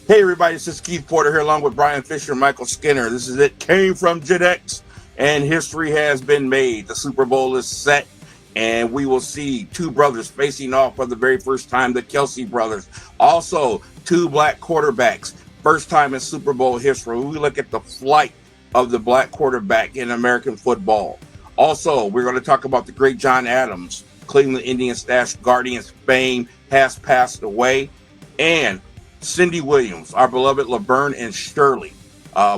Hey everybody, this is Keith Porter here along with Brian Fisher and Michael Skinner. This is It Came From GenX, and history has been made. The Super Bowl is set, and we will see two brothers facing off for the very first time, the Kelsey brothers. Also, two black quarterbacks, first time in Super Bowl history. We look at the flight of the black quarterback in American football. Also, we're going to talk about the great John Adams, Cleveland Indians stash Guardians fame has passed away, and Cindy Williams, our beloved Laverne and Shirley,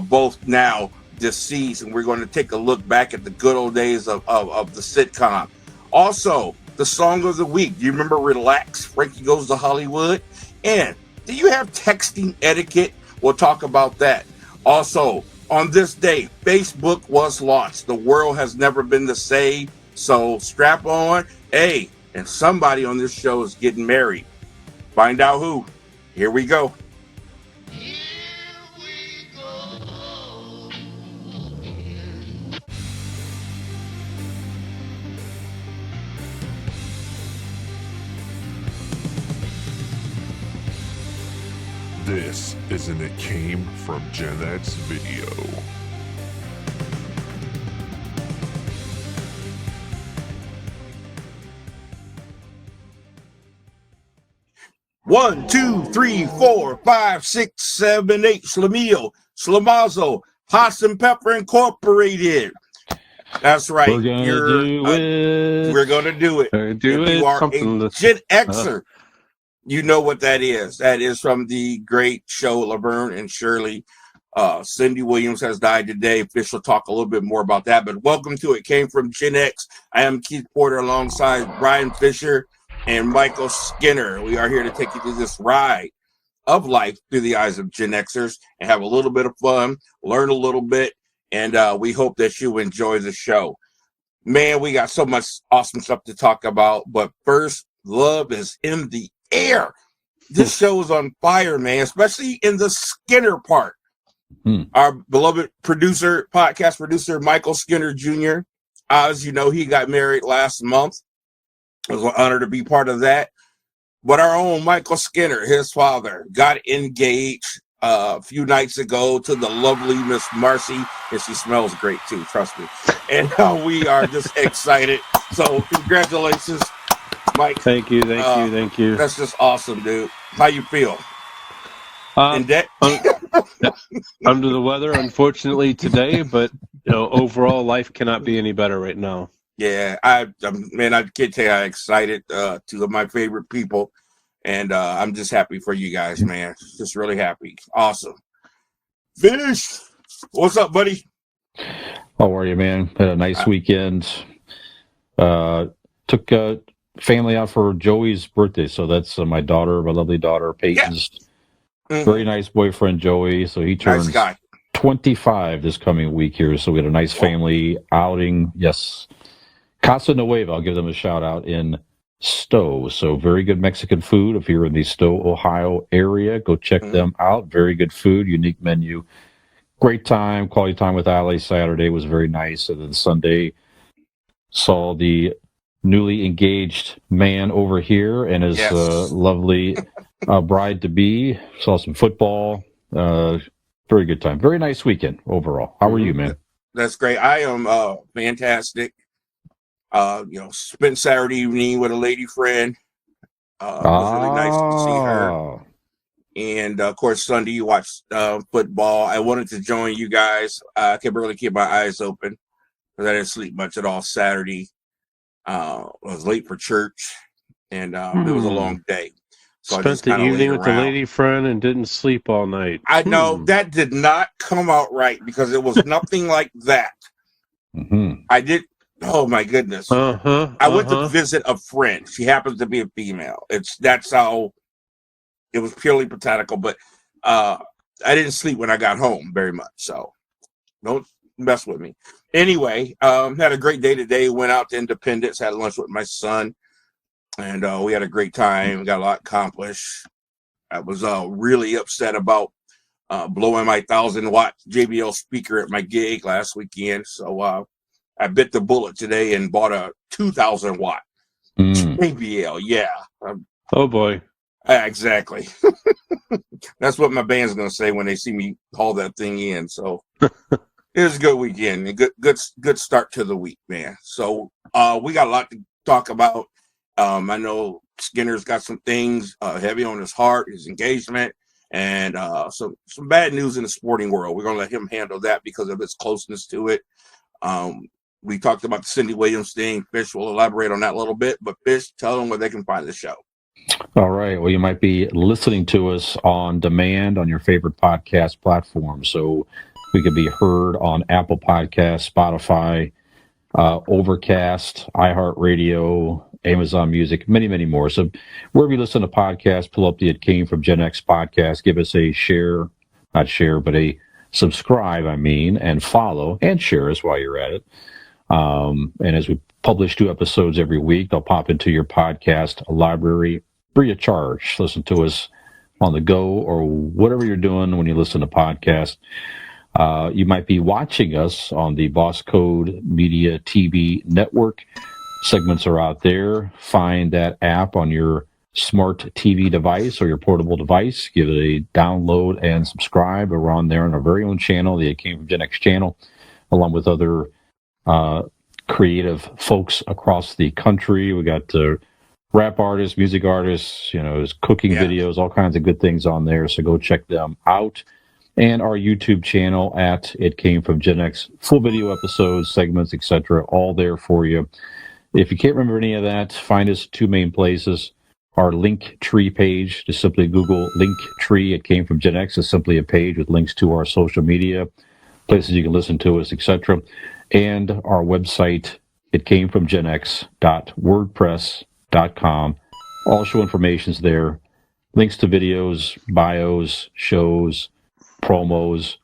both now deceased, and we're going to take a look back at the good old days of the sitcom. Also, the song of the week. Do you remember Relax, Frankie Goes to Hollywood? And do you have texting etiquette? We'll talk about that. Also, on this day, Facebook was launched. The world has never been the same, so strap on. Hey, and somebody on this show is getting married. Find out who. Here we go. This is an It Came From GenX video. One, two, three, four, five, six, seven, eight. Schlemiel, Schlemazo, Hots and Pepper Incorporated. That's right. We're gonna do it. We're gonna do it. Do if it. you are Something a Gen Xer, you know what that is. That is from the great show Laverne and Shirley. Cindy Williams has died today. Fish will talk a little bit more about that. But welcome to It Came From GenX. I am Keith Porter alongside Brian Fisher and Michael Skinner. We are here to take you through this ride of life through the eyes of Gen Xers and have a little bit of fun, learn a little bit, and we hope that you enjoy the show. Man, we got so much awesome stuff to talk about, but first, love is in the air. This show is on fire, man, especially in the Skinner part. Our beloved producer, podcast producer, Michael Skinner Jr., as you know, he got married last month. It was an honor to be part of that. But our own Michael Skinner, his father, got engaged a few nights ago to the lovely Miss Marcy, and she smells great too, trust me. And we are just excited. So congratulations, Mike. Thank you. That's just awesome, dude. How you feel? Under the weather, unfortunately, today, but overall, life cannot be any better right now. Yeah, I can't tell you how excited two of my favorite people, and I'm just happy for you guys, man. Just really happy. Awesome. Fish, what's up, buddy? How are you, man? Had a nice weekend. Took family out for Joey's birthday, so that's my lovely daughter, Peyton's very nice boyfriend, Joey. So he turns 25 this coming week here, so we had a nice family outing. Yes. Casa Nueva, I'll give them a shout out in Stowe. So very good Mexican food. If you're in the Stowe, Ohio area, go check them out. Very good food, unique menu. Great time, quality time with Ali. Saturday was very nice. And then Sunday saw the newly engaged man over here and his lovely bride-to-be. Saw some football. Very good time. Very nice weekend overall. How are you, man? That's great. I am fantastic. Spent Saturday evening with a lady friend. It was really nice to see her. And of course, Sunday you watched football. I wanted to join you guys. I could barely keep my eyes open because I didn't sleep much at all Saturday. I was late for church, and it was a long day. So Spent the evening with the lady friend and didn't sleep all night. I know that did not come out right because it was nothing like that. I did. Oh my goodness! I went to visit a friend. She happens to be a female. That's how it was, purely botanical. But I didn't sleep when I got home very much. So don't mess with me. Anyway, had a great day today. Went out to Independence. Had lunch with my son, and we had a great time. Got a lot accomplished. I was really upset about blowing my 1,000-watt JBL speaker at my gig last weekend. So I bit the bullet today and bought a 2,000-watt JBL. Yeah. Oh boy. Exactly. That's what my band's gonna say when they see me haul that thing in. So it was a good weekend, a good start to the week, man. So we got a lot to talk about. I know Skinner's got some things heavy on his heart, his engagement, and some bad news in the sporting world. We're gonna let him handle that because of his closeness to it. We talked about the Cindy Williams thing. Fish will elaborate on that a little bit, but Fish, tell them where they can find the show. All right. Well, you might be listening to us on demand on your favorite podcast platform. So we could be heard on Apple Podcasts, Spotify, Overcast, iHeartRadio, Amazon Music, many, many more. So wherever you listen to podcasts, pull up the It Came From GenX podcast, give us a share, not share, but a subscribe, and follow and share us while you're at it. And as we publish 2 episodes every week, they'll pop into your podcast library free of charge. Listen to us on the go or whatever you're doing when you listen to podcasts. You might be watching us on the Boss Code Media TV network. Segments are out there. Find that app on your smart TV device or your portable device. Give it a download and subscribe. We're on there on our very own channel, the It Came From GenX channel, along with other creative folks across the country. We got rap artists, music artists, cooking videos, all kinds of good things on there. So go check them out. And our YouTube channel at It Came From GenX, full video episodes, segments, etc., all there for you. If you can't remember any of that, find us 2 main places. Our Linktree page, just simply Google Linktree. It Came From GenX is simply a page with links to our social media, places you can listen to us, etc. And our website, itcamefromgenx.wordpress.com. All show information's there. Links to videos, bios, shows, promos,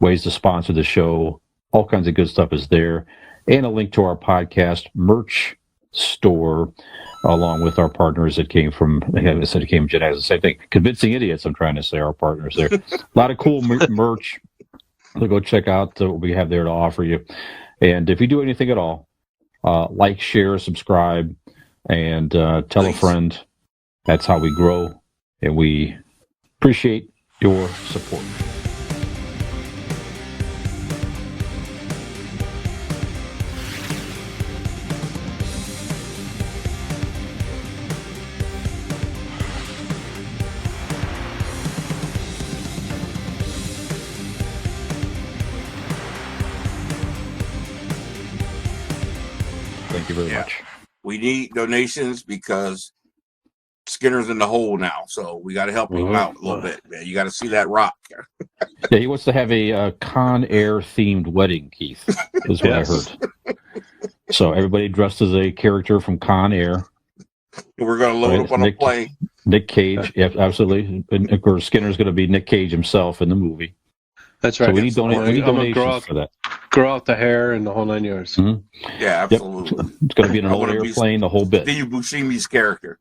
ways to sponsor the show, all kinds of good stuff is there. And a link to our podcast merch store, along with our partners that came from, I said it came from GenX, the same thing. Convincing idiots, I'm trying to say, our partners there. A lot of cool merch. So go check out what we have there to offer you. And if you do anything at all, like, share, subscribe, and tell a friend. That's how we grow, and we appreciate your support. Thank you very much. We need donations because Skinner's in the hole now, so we got to help him out a little bit, man. You got to see that rock. Yeah, he wants to have a Con Air themed wedding, Keith, is what I heard. So everybody dressed as a character from Con Air. We're going to load up on a plane. Nick Cage, yeah, absolutely. And of course, Skinner's going to be Nick Cage himself in the movie. That's right. So we need donations for that. Grow out the hair and the whole 9 yards. Mm-hmm. Yeah, absolutely. Yep. It's going to be in an old airplane, the whole bit. Steve Buscemi's character.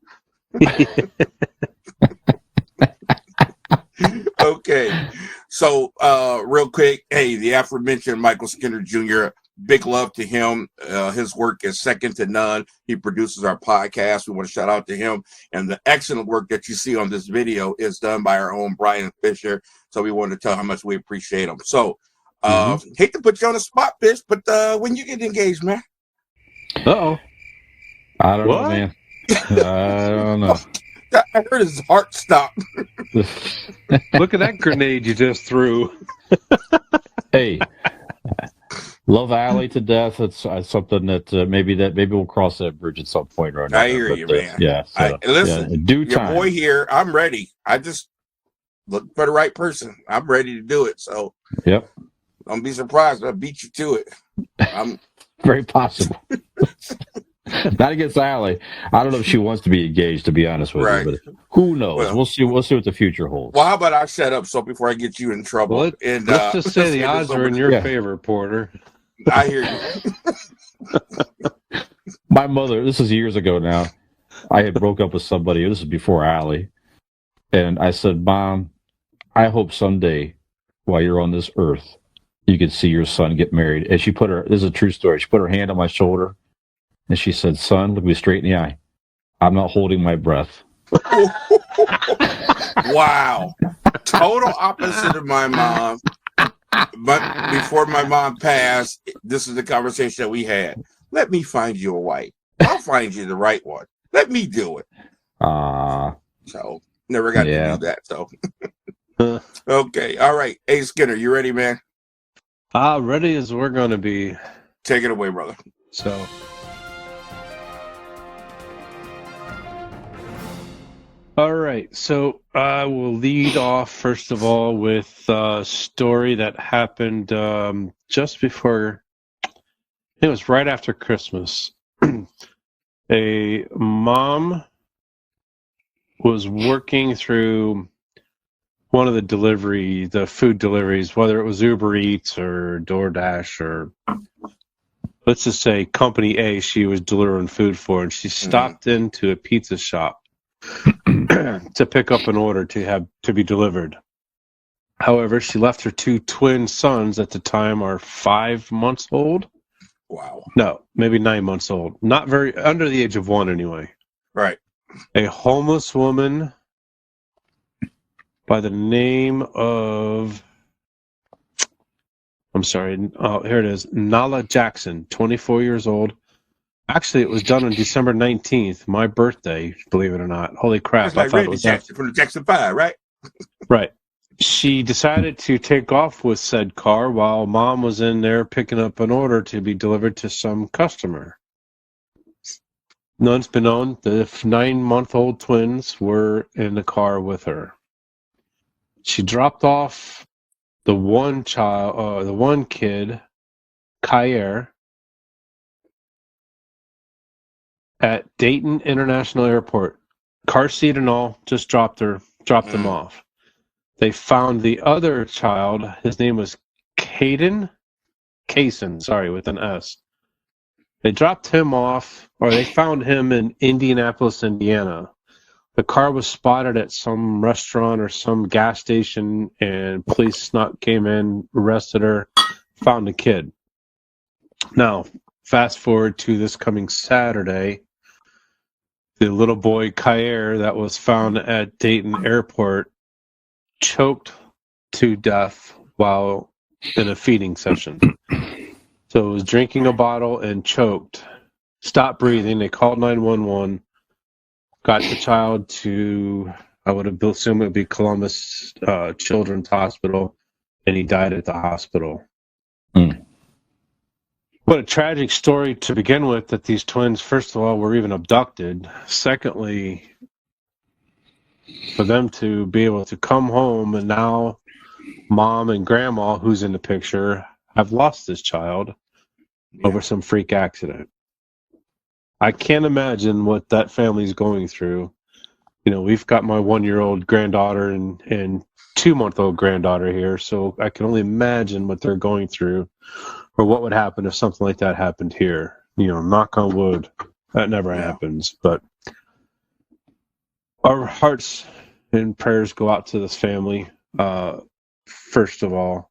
Okay. So, real quick, hey, the aforementioned Michael Skinner Jr., big love to him. His work is second to none. He produces our podcast. We want to shout out to him. And the excellent work that you see on this video is done by our own Brian Fisher. So we want to tell how much we appreciate him. So, hate to put you on the spot, Fish, but when you get engaged, man? Uh-oh. I don't know, man. I don't know. I heard his heart stop. Look at that grenade you just threw. Hey, love Allie to death. It's something that maybe we'll cross that bridge at some point or another. I hear you, man. Yeah. So, listen, due time. Your boy here, I'm ready. I just look for the right person. I'm ready to do it. So, yep. Don't be surprised if I beat you to it. I'm very possible. Not against Allie. I don't know if she wants to be engaged, to be honest with you, but who knows? Well, we'll see what the future holds. Well, how about I shut up so before I get you in trouble? Well, let's just say the odds are in your favor, Porter. I hear you. My mother, this is years ago now, I had broke up with somebody. This is before Allie. And I said, Mom, I hope someday while you're on this earth, you can see your son get married. And she put this is a true story. She put her hand on my shoulder. And she said, son, look me straight in the eye. I'm not holding my breath. Wow. Total opposite of my mom. But before my mom passed, this is the conversation that we had. Let me find you a wife. I'll find you the right one. Let me do it. So never got to do that. So okay. All right. Hey, Skinner, you ready, man? Ready as we're going to be. Take it away, brother. So, all right. So I will lead off, first of all, with a story that happened just before, it was right after Christmas. A mom was working through one of the food deliveries, whether it was Uber Eats or DoorDash or, let's just say, Company A she was delivering food for, and she stopped into a pizza shop to pick up an order to be delivered. However, she left her 2 twin sons at the time are 5 months old. Wow. No, maybe 9 months old. Not very under the age of 1 anyway. Right. A homeless woman by the name of, I'm sorry, oh, here it is, Nala Jackson, 24 years old. Actually, it was done on December 19th, my birthday, believe it or not. Holy crap. Just like I thought Randy it was Jackson from the Jackson 5, right? Right. She decided to take off with said car while mom was in there picking up an order to be delivered to some customer. None's been known, the 9-month-old twins were in the car with her. She dropped off the one kid, Kyer, at Dayton International Airport. Car seat and all, just dropped them off. They found the other child, his name was Kaysen, with an S. They dropped him off, or they found him in Indianapolis, Indiana. The car was spotted at some restaurant or some gas station, and police came in, arrested her, found the kid. Now, fast forward to this coming Saturday, the little boy, Kyer, that was found at Dayton Airport, choked to death while in a feeding session. So it was drinking a bottle and choked. Stopped breathing. They called 911. Got the child to, I would assume it would be Columbus Children's Hospital, and he died at the hospital. What a tragic story to begin with, that these twins, first of all, were even abducted. Secondly, for them to be able to come home, and now mom and grandma, who's in the picture, have lost this child over some freak accident. I can't imagine what that family's going through. You know, we've got my 1-year-old granddaughter and 2-month-old granddaughter here, so I can only imagine what they're going through, or what would happen if something like that happened here. You know, knock on wood, that never happens. But our hearts and prayers go out to this family. First of all,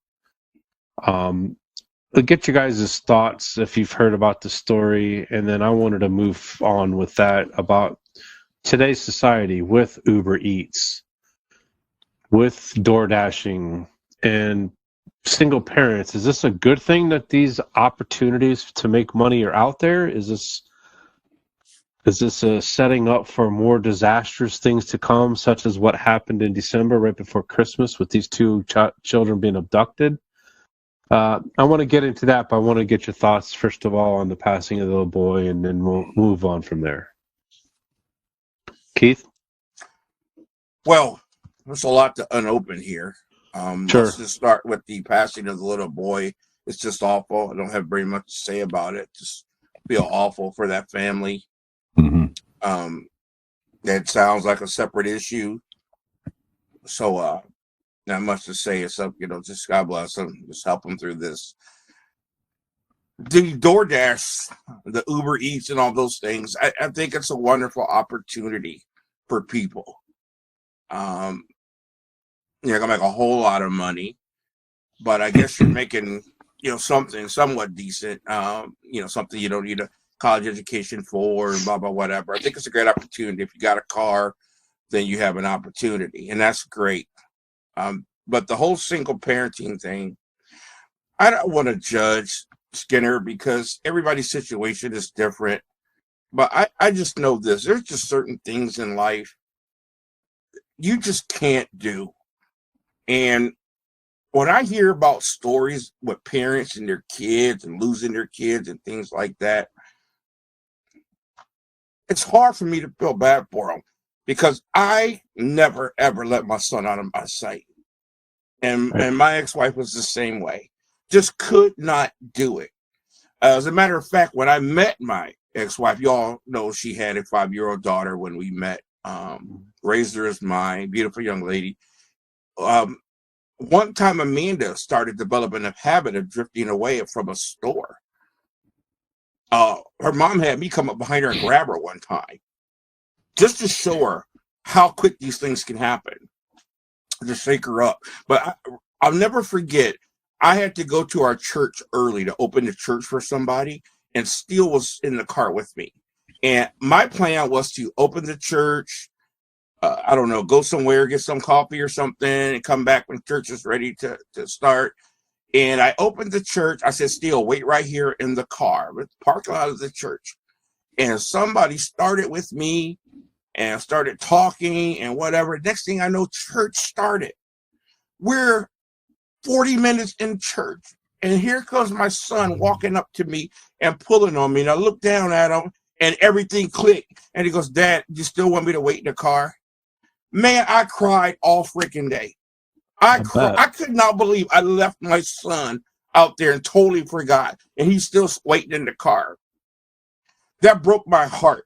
I'll get you guys' thoughts if you've heard about the story, and then I wanted to move on with that about today's society with Uber Eats, with door-dashing, and single parents. Is this a good thing that these opportunities to make money are out there? Is this a setting up for more disastrous things to come, such as what happened in December right before Christmas with these 2 children being abducted? I want to get into that, but I want to get your thoughts, first of all, on the passing of the little boy, and then we'll move on from there. Keith? Well, there's a lot to unopen here. Sure. Let's just start with the passing of the little boy. It's just awful. I don't have very much to say about it. Just feel awful for that family. That sounds like a separate issue. So, not much to say. It's up, just God bless them. Just help them through this. The DoorDash, the Uber Eats, and all those things, I think it's a wonderful opportunity for people. You're gonna make a whole lot of money, but I guess you're making, something somewhat decent. Something you don't need a college education for, and blah blah whatever. I think it's a great opportunity if you got a car. then you have an opportunity, and that's great. But the whole single parenting thing, I don't want to judge Skinner because everybody's situation is different. But I just know this. There's just certain things in life you just can't do. And when I hear about stories with parents and their kids and losing their kids and things like that, it's hard for me to feel bad for them because I never, ever let my son out of my sight. And my ex-wife was the same way. Just could not do it. As a matter of fact, when I met my ex-wife, y'all know she had a 5-year-old daughter when we met. Raised her as mine, beautiful young lady. One time Amanda started developing a habit of drifting away from a store. Her mom had me come up behind her and grab her one time just to show her how quick these things can happen, to shake her up. But I'll never forget, I had to go to our church early to open the church for somebody, and Steele was in the car with me. And my plan was to open the church, I don't know, go somewhere, get some coffee or something, and come back when church is ready to start. And I opened the church. I said, Steele, wait right here in the car, with the parking lot of the church. And somebody started with me and started talking and whatever. Next thing I know, church started. We're 40 minutes in church. And here comes my son walking up to me and pulling on me. And I look down at him and everything clicked. And he goes, Dad, you still want me to wait in the car? Man, I cried all freaking day. I could not believe I left my son out there and totally forgot. And he's still waiting in the car. That broke my heart.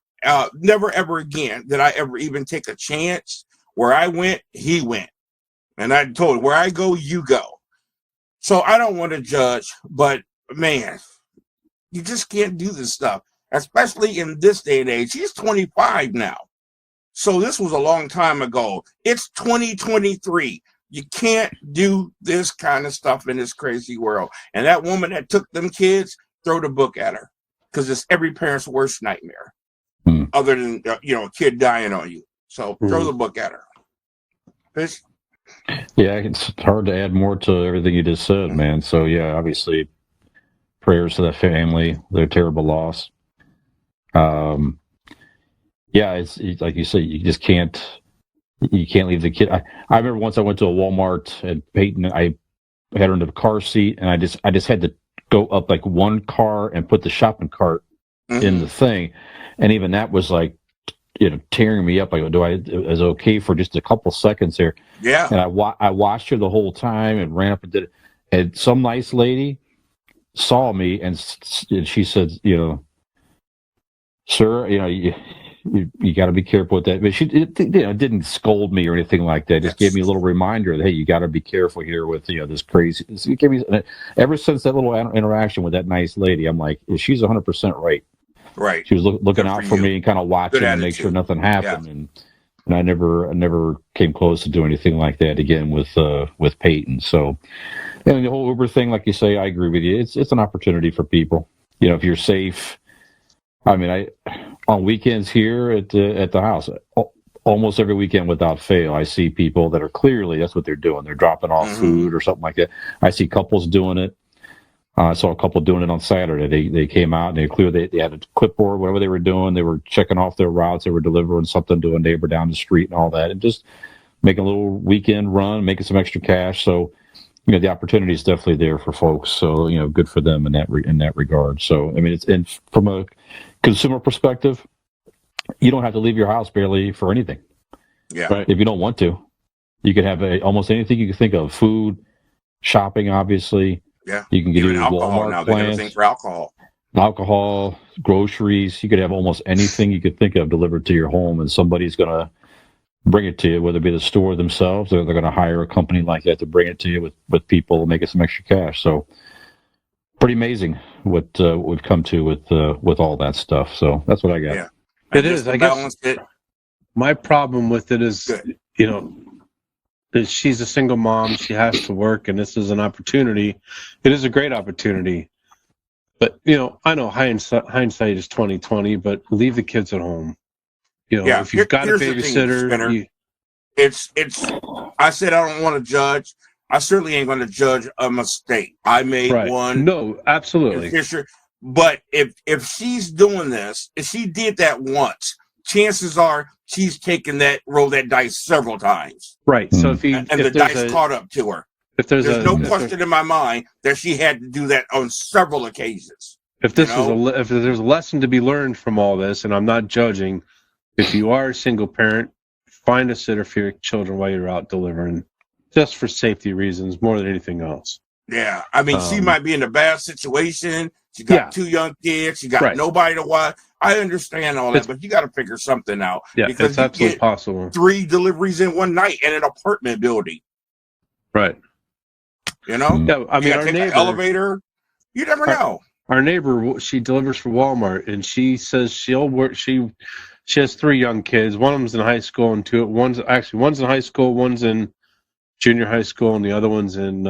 Never, ever again did I ever even take a chance. Where I went, he went. And I told him, where I go, you go. So I don't want to judge, but man, you just can't do this stuff, especially in this day and age. He's 25 now. So this was a long time ago. It's 2023. You can't do this kind of stuff in this crazy world. And that woman that took them kids, throw the book at her, because it's every parent's worst nightmare, other than a kid dying on you. So throw the book at her. Fish? Yeah, it's hard to add more to everything you just said, man. So yeah, obviously, prayers to that family, their terrible loss. Yeah, it's like you say, you just can't. You can't leave the kid. I remember once I went to a Walmart and Peyton, I had her in the car seat, and I just had to go up like one car and put the shopping cart in the thing, and even that was like, tearing me up. I go, is it okay for just a couple seconds here? Yeah. And I watched her the whole time and ran up and did it. And some nice lady saw me and she said, sir, you got to be careful with that. But she didn't scold me or anything like that. Just gave me a little reminder that, hey, you got to be careful here with this crazy. It gave me, ever since that little interaction with that nice lady, I'm like, she's 100% right. Right. She was looking out for me and kind of watching and make sure nothing happened. Yeah. And I never came close to doing anything like that again with Peyton. So, and the whole Uber thing, like you say, I agree with you. It's an opportunity for people. If you're safe. I mean, on weekends here at the house, almost every weekend without fail, I see people that are clearly, that's what they're doing. They're dropping off food or something like that. I see couples doing it. I saw a couple doing it on Saturday. They came out and they had a clipboard, whatever they were doing. They were checking off their routes. They were delivering something to a neighbor down the street and all that, and just making a little weekend run, making some extra cash. So, the opportunity is definitely there for folks. So, good for them in that regard. So, I mean, it's from a consumer perspective, you don't have to leave your house barely for anything. Yeah. Right. If you don't want to, you could have almost anything you can think of. Food, shopping, obviously. Yeah. You can get even alcohol Walmart now. plans, They have a thing for alcohol, groceries. You could have almost anything you could think of delivered to your home, and somebody's going to bring it to you, whether it be the store themselves or they're going to hire a company like that to bring it to you with people making some extra cash. So pretty amazing what we've come to with all that stuff. So that's what I got. Yeah. It is. I guess my problem with it is, that she's a single mom. She has to work, and this is an opportunity. It is a great opportunity. But, I know hindsight is 20/20, but leave the kids at home. if you've got a babysitter, it's. I said I don't want to judge. I certainly ain't going to judge a mistake. I made one. No, absolutely. Fisher, but if she's doing this, if she did that once, chances are she's taken roll that dice several times. Right. So if the dice caught up to her. If there's no question in my mind that she had to do that on several occasions. If there's a lesson to be learned from all this, and I'm not judging, if you are a single parent, find a sitter for your children while you're out delivering, just for safety reasons more than anything else. Yeah, I mean, she might be in a bad situation. She got 2 young kids. She got nobody to watch. I understand all that, but you got to figure something out. Yeah, because it's absolutely possible. 3 deliveries in one night in an apartment building. Right. Yeah, I mean, our neighbor, elevator. You never know. Our neighbor, she delivers for Walmart, and she says she'll work. She has 3 young kids. One of them's in high school, and one's in high school, one's in junior high school, and the other one's in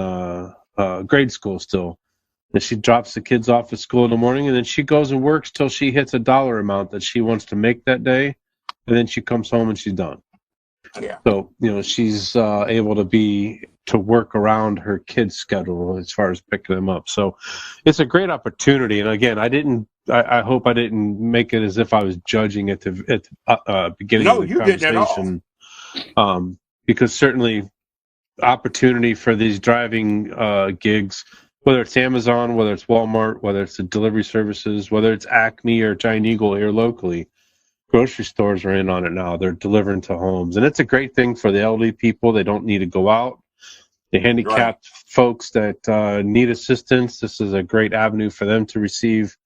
grade school still. And she drops the kids off at school in the morning, and then she goes and works till she hits a dollar amount that she wants to make that day, and then she comes home and she's done. Yeah. So she's able to work around her kids' schedule as far as picking them up. So it's a great opportunity. And again, I hope I didn't make it as if I was judging at the beginning of the conversation. Because certainly opportunity for these driving gigs, whether it's Amazon, whether it's Walmart, whether it's the delivery services, whether it's Acme or Giant Eagle here locally, grocery stores are in on it now. They're delivering to homes. And it's a great thing for the elderly people. They don't need to go out. The handicapped folks that need assistance, this is a great avenue for them to receive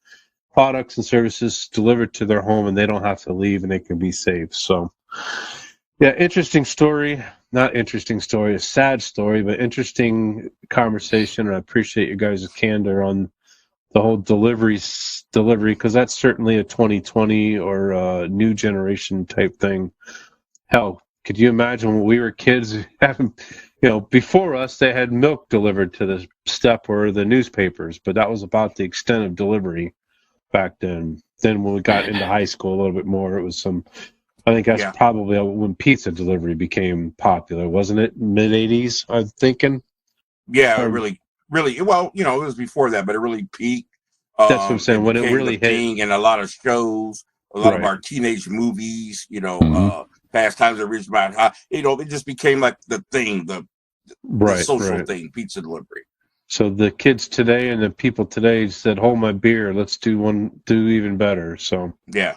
products and services delivered to their home, and they don't have to leave, and they can be safe. So, yeah, interesting story. Not interesting story, a sad story, but interesting conversation. And I appreciate you guys' candor on the whole delivery, because that's certainly a 2020 or a new generation type thing. Hell, could you imagine when we were kids having, before us, they had milk delivered to the step or the newspapers, but that was about the extent of delivery back then. Then when we got into high school a little bit more, it was I think that's probably when pizza delivery became popular, wasn't it? Mid 80s, I'm thinking. Yeah, really. Well, it was before that, but it really peaked. That's what I'm saying. When it really hit, and a lot of shows, a lot of our teenage movies, Fast Times at Ridgemont High. It just became like the thing, the social thing, pizza delivery. So the kids today and the people today said, "Hold my beer, let's do even better." So yeah.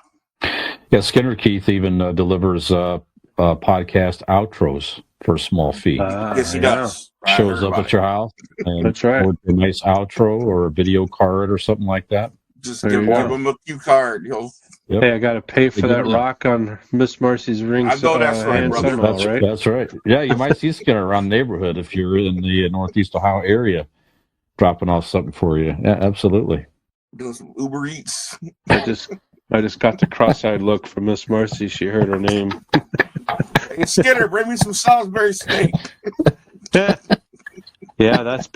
Skinner Keith even delivers podcast outros for a small fee. Yes, he does. Shows up at your house. And that's right. With a nice outro or a video card or something like that. Just give him a cue card. Yep. Hey, I got to pay for that rock on Miss Marcy's ring. I know that's right, brother. That's right. Yeah, you might see Skinner around the neighborhood if you're in the Northeast Ohio area, dropping off something for you. Yeah, absolutely. Doing some Uber Eats. I just got the cross-eyed look from Miss Marcy. She heard her name. Hey, Skinner, bring me some Salisbury steak. Yeah, that's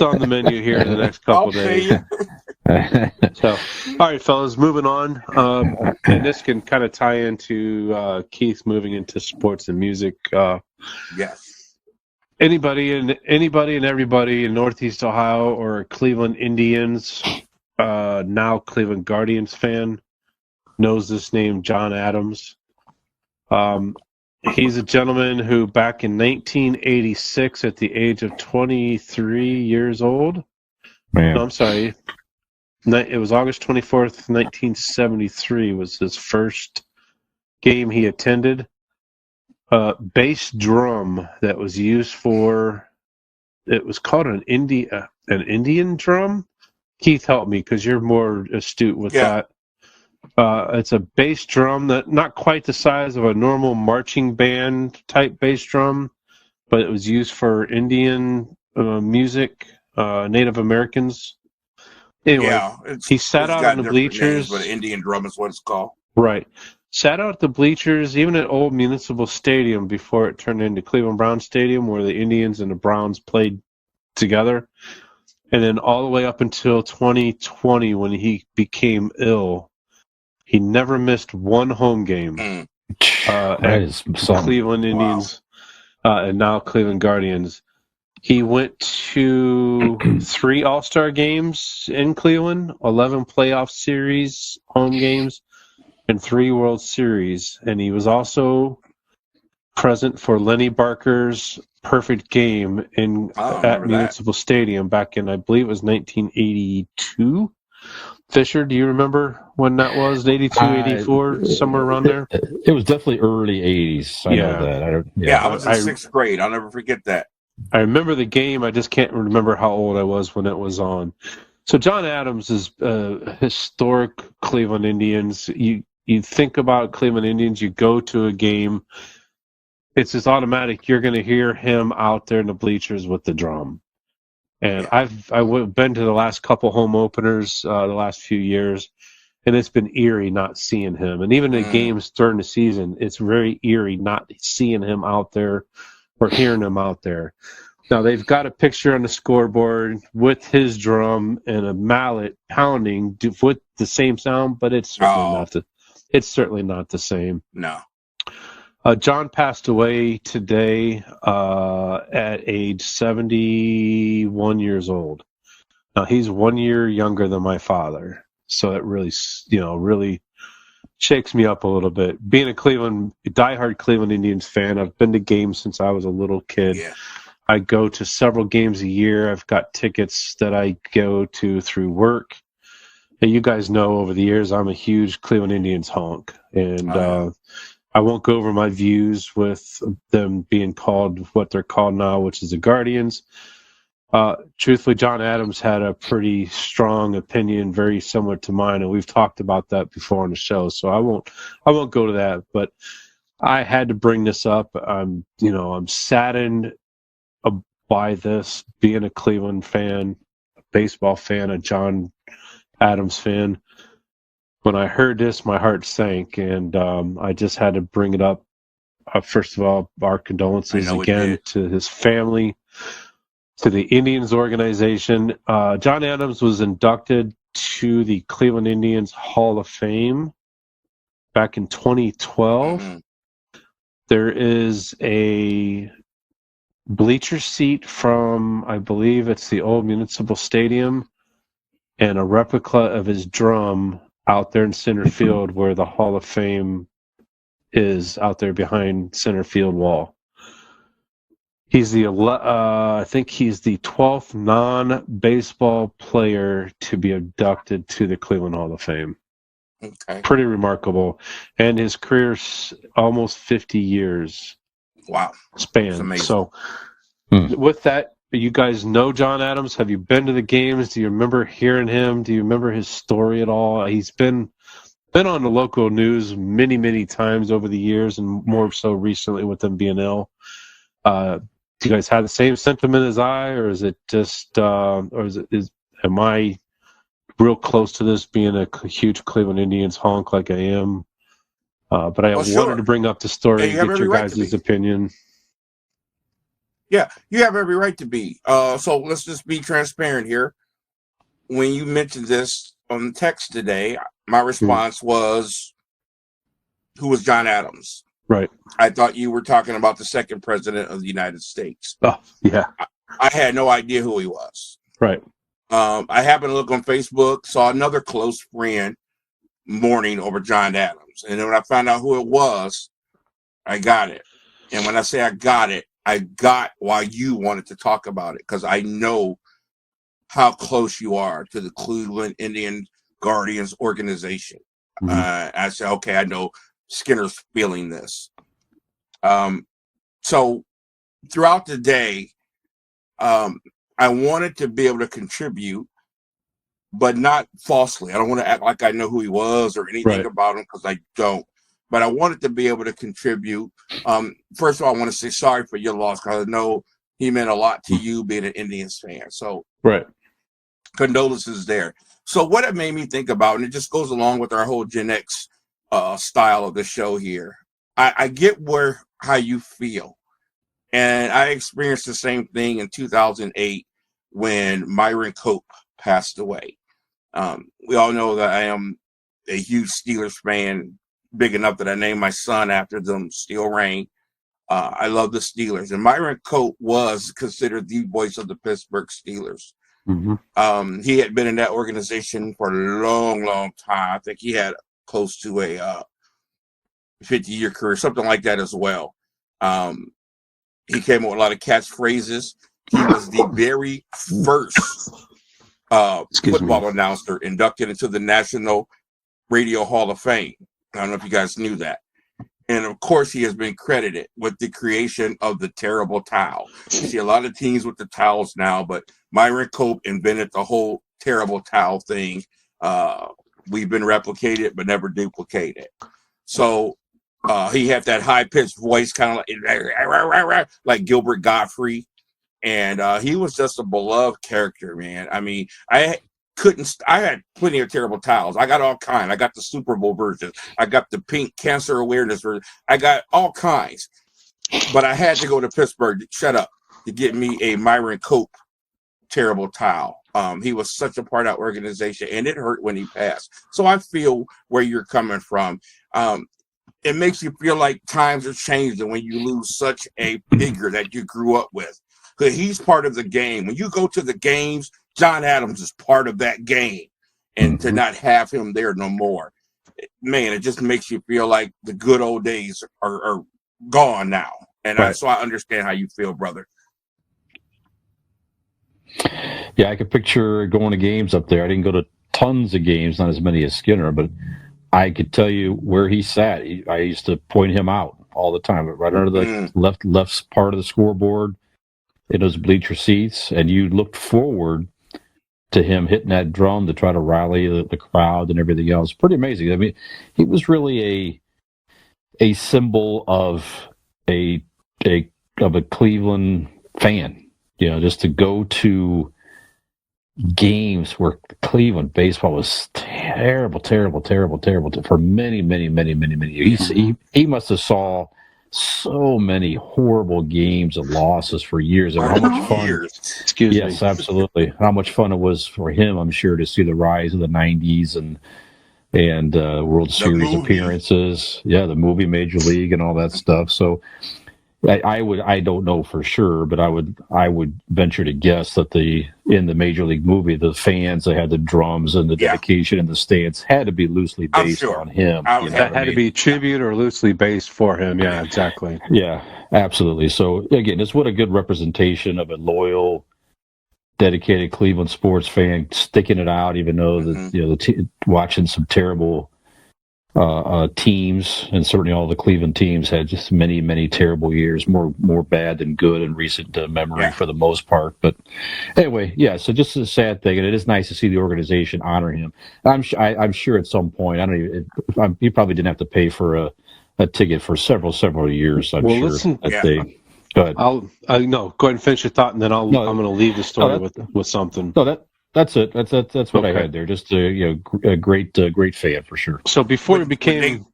on the menu here in the next couple of days. So, all right, fellas, moving on. And this can kind of tie into Keith moving into sports and music. Yes. Anybody and everybody in Northeast Ohio or Cleveland Indians, now Cleveland Guardians fan, knows this name, John Adams. He's a gentleman who back in 1986, at the age of 23 years old, Man. No, I'm sorry, it was August 24th, 1973 was his first game he attended. Bass drum that was used it was called an Indian drum. Keith, help me because you're more astute with that. It's a bass drum that not quite the size of a normal marching band type bass drum, but it was used for Indian music, Native Americans. Anyway, he sat out on the bleachers. Names, but Indian drum is what it's called. Right. Sat out at the bleachers, even at Old Municipal Stadium before it turned into Cleveland Browns Stadium, where the Indians and the Browns played together. And then all the way up until 2020 when he became ill. He never missed one home game. At Cleveland Indians and now Cleveland Guardians. He went to 3 All-Star games in Cleveland, 11 playoff series home games, and 3 World Series. And he was also present for Lenny Barker's perfect game at Municipal Stadium back in, I believe it was 1982. Fisher, do you remember when that was? 82, 84, somewhere around there? It was definitely early 80s. I know that. I was in 6th grade. I'll never forget that. I remember the game. I just can't remember how old I was when it was on. So John Adams is historic Cleveland Indians. You think about Cleveland Indians, you go to a game, it's just automatic. You're going to hear him out there in the bleachers with the drum. And I've been to the last couple home openers the last few years, and it's been eerie not seeing him. And even the games during the season, it's very eerie not seeing him out there or hearing him out there. Now, they've got a picture on the scoreboard with his drum and a mallet pounding with the same sound, but it's certainly not the same. No. John passed away today at age 71 years old. Now, he's 1 year younger than my father, so it really shakes me up a little bit. Being a diehard Cleveland Indians fan, I've been to games since I was a little kid. Yeah. I go to several games a year. I've got tickets that I go to through work. And you guys know over the years I'm a huge Cleveland Indians honk. And I won't go over my views with them being called what they're called now, which is the Guardians. Truthfully, John Adams had a pretty strong opinion, very similar to mine, and we've talked about that before on the show. So I won't go to that, but I had to bring this up. I'm saddened by this, being a Cleveland fan, a baseball fan, a John Adams fan. When I heard this, my heart sank, and I just had to bring it up. First of all, our condolences again to his family, to the Indians organization. John Adams was inducted to the Cleveland Indians Hall of Fame back in 2012. Mm-hmm. There is a bleacher seat from, I believe it's the old Municipal Stadium, and a replica of his drum out there in center field where the Hall of Fame is, out there behind center field wall. He's I think he's the 12th non-baseball player to be inducted to the Cleveland Hall of Fame. Okay. Pretty remarkable. And his career's almost 50 years. Wow. Span. So with that, you guys know John Adams. Have you been to the games? Do you remember hearing him? Do you remember his story at all? He's been on the local news many, many times over the years, and more so recently with them being ill. Do you guys have the same sentiment as I, or is it just, am I real close to this, being a huge Cleveland Indians honk like I am? But I wanted to bring up the story and get your guys' opinion. Yeah, you have every right to be. So let's just be transparent here. When you mentioned this on text today, my response was, who was John Adams? Right. I thought you were talking about the second president of the United States. Oh, yeah. I had no idea who he was. Right. I happened to look on Facebook, saw another close friend mourning over John Adams. And then when I found out who it was, I got it. And when I say I got why you wanted to talk about it, because I know how close you are to the Cleveland Indian Guardians organization. Mm-hmm. I said, okay, I know Skinner's feeling this. So throughout the day, I wanted to be able to contribute, but not falsely. I don't want to act like I know who he was or anything about him, because I don't. But I wanted to be able to contribute. First of all, I want to say sorry for your loss, because I know he meant a lot to you being an Indians fan. So condolences there. So what it made me think about, and it just goes along with our whole GenX style of the show here. I get how you feel. And I experienced the same thing in 2008 when Myron Cope passed away. We all know that I am a huge Steelers fan, big enough that I named my son after them, Steel Rain. I love the Steelers. And Myron Cope was considered the voice of the Pittsburgh Steelers. Mm-hmm. He had been in that organization for a long, long time. I think he had close to a 50-year career, something like that as well. He came up with a lot of catchphrases. He was the very first football announcer inducted into the National Radio Hall of Fame. I don't know if you guys knew that. And of course, he has been credited with the creation of the terrible towel. You see a lot of teams with the towels now, but Myron Cope invented the whole terrible towel thing. We've been replicated, but never duplicated. So he had that high-pitched voice, kind of like Gilbert Gottfried. And he was just a beloved character, man. I mean, I had plenty of terrible towels. I got all kinds. I got the Super Bowl version. I got the pink cancer awareness version. I got all kinds. But I had to go to Pittsburgh, to get me a Myron Cope terrible towel. He was such a part of that organization, and it hurt when he passed. So I feel where you're coming from. It makes you feel like times are changing when you lose such a figure that you grew up with. Because he's part of the game. When you go to the games, John Adams is part of that game. And to not have him there no more, man, it just makes you feel like the good old days are gone now. And so I understand how you feel, brother. Yeah, I could picture going to games up there. I didn't go to tons of games, not as many as Skinner, but I could tell you where he sat. I used to point him out all the time, right under the left part of the scoreboard in those bleacher seats, and you looked forward to him hitting that drum to try to rally the crowd and everything else. Pretty amazing. I mean, he was really a symbol of a Cleveland fan. You know, just to go to games where Cleveland baseball was terrible for many years. He must have saw so many horrible games and losses for years. And how much fun! Yes, absolutely. How much fun it was for him, I'm sure, to see the rise of the '90s and World Series appearances. Yeah, the movie Major League and all that stuff. So I don't know for sure, but I would venture to guess that in the Major League movie, the fans that had the drums and the dedication in the stands had to be loosely based on him. That had to be tribute or loosely based for him. Yeah, exactly. Yeah, absolutely. So again, it's what a good representation of a loyal, dedicated Cleveland sports fan sticking it out, even though watching some terrible teams, and certainly all the Cleveland teams had just many terrible years, more bad than good in recent memory for the most part. But anyway, so just a sad thing, and it is nice to see the organization honor him. I'm sure at some point, you probably didn't have to pay for a ticket for several years. I'm sure. Listen, go ahead. Go ahead and finish your thought, and then I'm going to leave the story with something. No, that's it. That's what I had there. Just a great fan for sure. So before we became,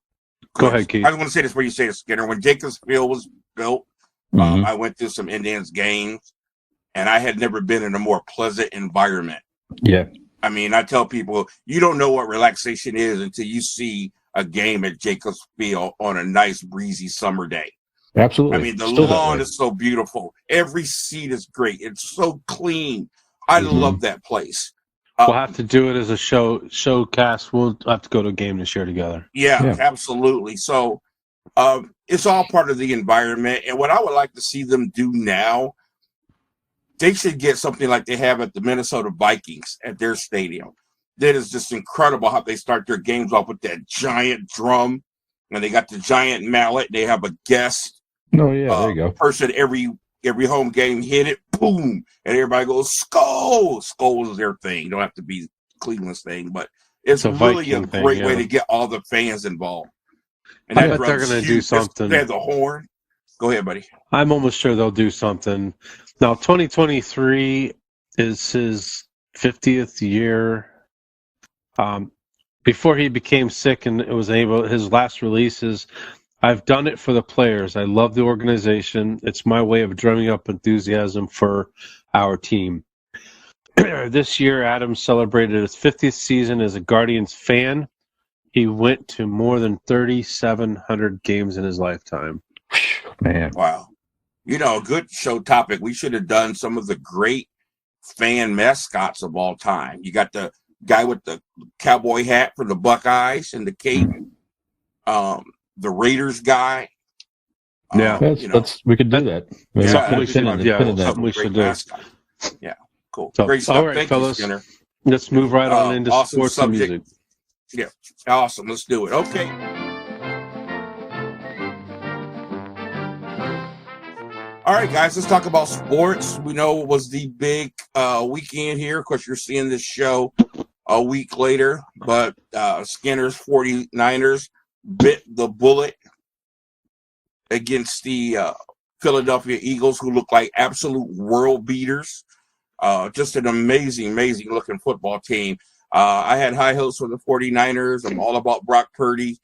go ahead, Keith. I want to say this where you say it, Skinner. When Jacobs Field was built, I went to some Indians games, and I had never been in a more pleasant environment. Yeah. I mean, I tell people, you don't know what relaxation is until you see a game at Jacobs Field on a nice breezy summer day. Absolutely. I mean, the lawn is so beautiful. Every seat is great. It's so clean. I love that place. We'll have to do it as a showcast. We'll have to go to a game this year together. Yeah, absolutely. So it's all part of the environment. And what I would like to see them do now, they should get something like they have at the Minnesota Vikings at their stadium. That is just incredible how they start their games off with that giant drum. And they got the giant mallet. They have a guest. Oh, yeah, there you go. Person every home game hit it, boom, and everybody goes, Skull! Skull is their thing. Don't have to be Cleveland's thing, but it's really a great way to get all the fans involved. And I bet they're going to do something. They have the horn. Go ahead, buddy. I'm almost sure they'll do something. Now, 2023 is his 50th year. Before he became sick and his last release is, I've done it for the players. I love the organization. It's my way of drumming up enthusiasm for our team. This year, Adams celebrated his 50th season as a Guardians fan. he went to more than 3,700 games in his lifetime. Man. Wow. A good show topic. We should have done some of the great fan mascots of all time. You got the guy with the cowboy hat for the Buckeyes and the cape. The Raiders guy. Yeah. We could do that. We we should do. Yeah, cool. So, great stuff. all right, Thank fellas. you, Skinner. Let's move right on into awesome sports subject. and music. Yeah, awesome. Let's do it. Okay. All right, guys, let's talk about sports. We know it was the big weekend here. Of course, you're seeing this show a week later, but Skinner's 49ers bit the bullet against the Philadelphia Eagles, who look like absolute world beaters. Just an amazing looking football team. I had high hopes for the 49ers. I'm all about Brock Purdy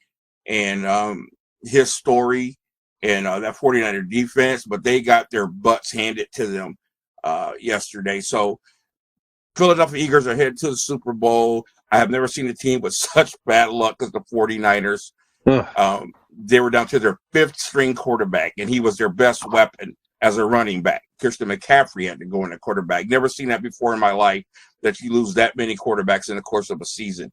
and his story and that 49er defense, but they got their butts handed to them yesterday. So Philadelphia Eagles are headed to the Super Bowl. I have never seen a team with such bad luck as the 49ers. They were down to their fifth string quarterback, and he was their best weapon as a running back. Christian McCaffrey had to go in at quarterback. Never seen that before in my life, that you lose that many quarterbacks in the course of a season.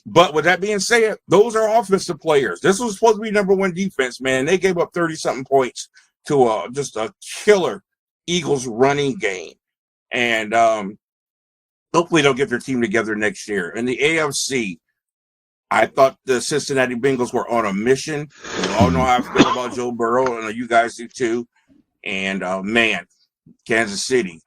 But with that being said, those are offensive players. This was supposed to be number one defense, man. They gave up 30-something points to just a killer Eagles running game. And hopefully they'll get their team together next year. In the AFC, I thought the Cincinnati Bengals were on a mission. We all know how I feel about Joe Burrow, and you guys do too. And, man, Kansas City,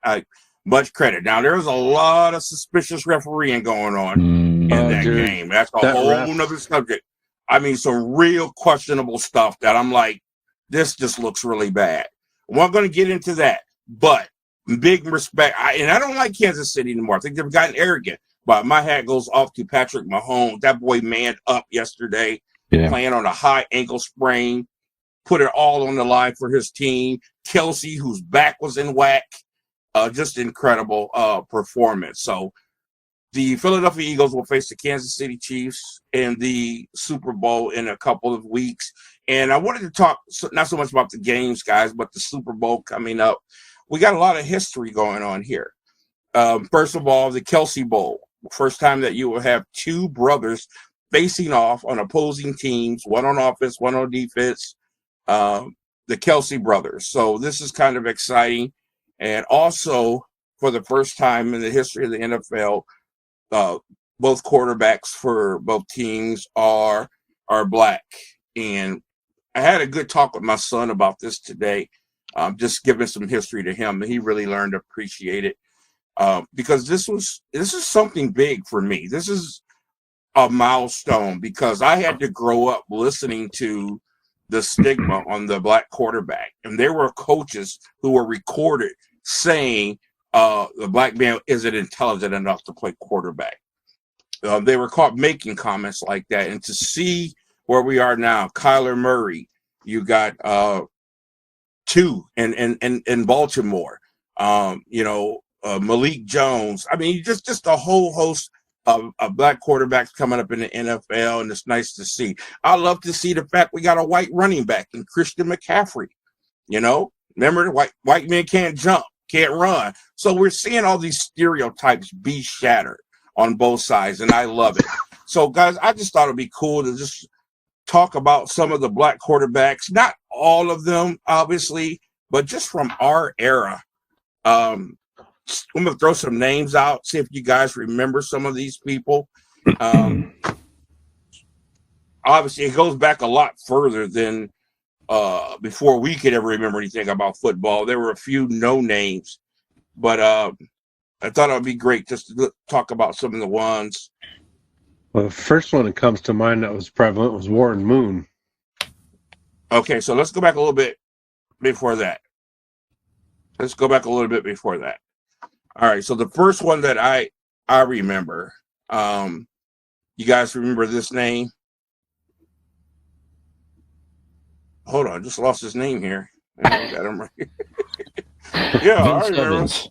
much credit. Now, there's a lot of suspicious refereeing going on in that game. That's a whole nother subject. I mean, some real questionable stuff that I'm like, this just looks really bad. We're not going to get into that, but big respect. And I don't like Kansas City anymore. I think they've gotten arrogant. But my hat goes off to Patrick Mahomes. That boy manned up yesterday, playing on a high ankle sprain, put it all on the line for his team. Kelsey, whose back was in whack, just incredible performance. So the Philadelphia Eagles will face the Kansas City Chiefs in the Super Bowl in a couple of weeks. And I wanted to talk not so much about the games, guys, but the Super Bowl coming up. We got a lot of history going on here. First of all, the Kelsey Bowl. First time that you will have two brothers facing off on opposing teams, one on offense, one on defense, the Kelsey brothers. So this is kind of exciting. And also, for the first time in the history of the NFL, both quarterbacks for both teams are black. And I had a good talk with my son about this today, just giving some history to him, and he really learned to appreciate it. Because this is something big for me. This is a milestone because I had to grow up listening to the stigma on the black quarterback, and there were coaches who were recorded saying the black man isn't intelligent enough to play quarterback. They were caught making comments like that, and to see where we are now, Kyler Murray, you got two in Baltimore, Malik Jones. I mean, just a whole host of black quarterbacks coming up in the NFL, and it's nice to see. I love to see the fact we got a white running back in Christian McCaffrey. Remember, white men can't jump, can't run. So we're seeing all these stereotypes be shattered on both sides, and I love it. So, guys, I just thought it'd be cool to just talk about some of the black quarterbacks, not all of them, obviously, but just from our era. I'm going to throw some names out, see if you guys remember some of these people. Obviously, it goes back a lot further than before we could ever remember anything about football. There were a few no names, but I thought it would be great just to talk about some of the ones. Well, the first one that comes to mind that was prevalent was Warren Moon. Okay, so let's go back a little bit before that. All right, so the first one that I remember, you guys remember this name? Hold on, I just lost his name here. I got him right. Yeah, I remember. Evans.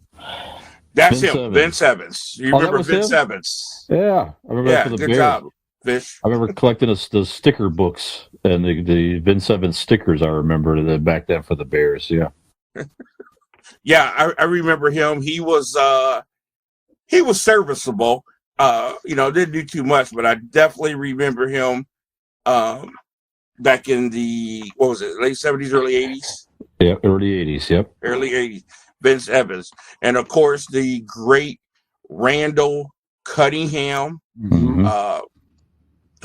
That's him, Vince Evans. You remember Vince Evans? Yeah, I remember. Yeah, for the good Bears. job. Fish? I remember collecting the sticker books and the Vince Evans stickers. I remember that back then for the Bears. Yeah. Yeah, I remember him. He was serviceable. Didn't do too much, but I definitely remember him back in the late 70s, early 80s? Yeah, early 80s. Yep. Early 80s. Vince Evans. And of course the great Randall Cunningham,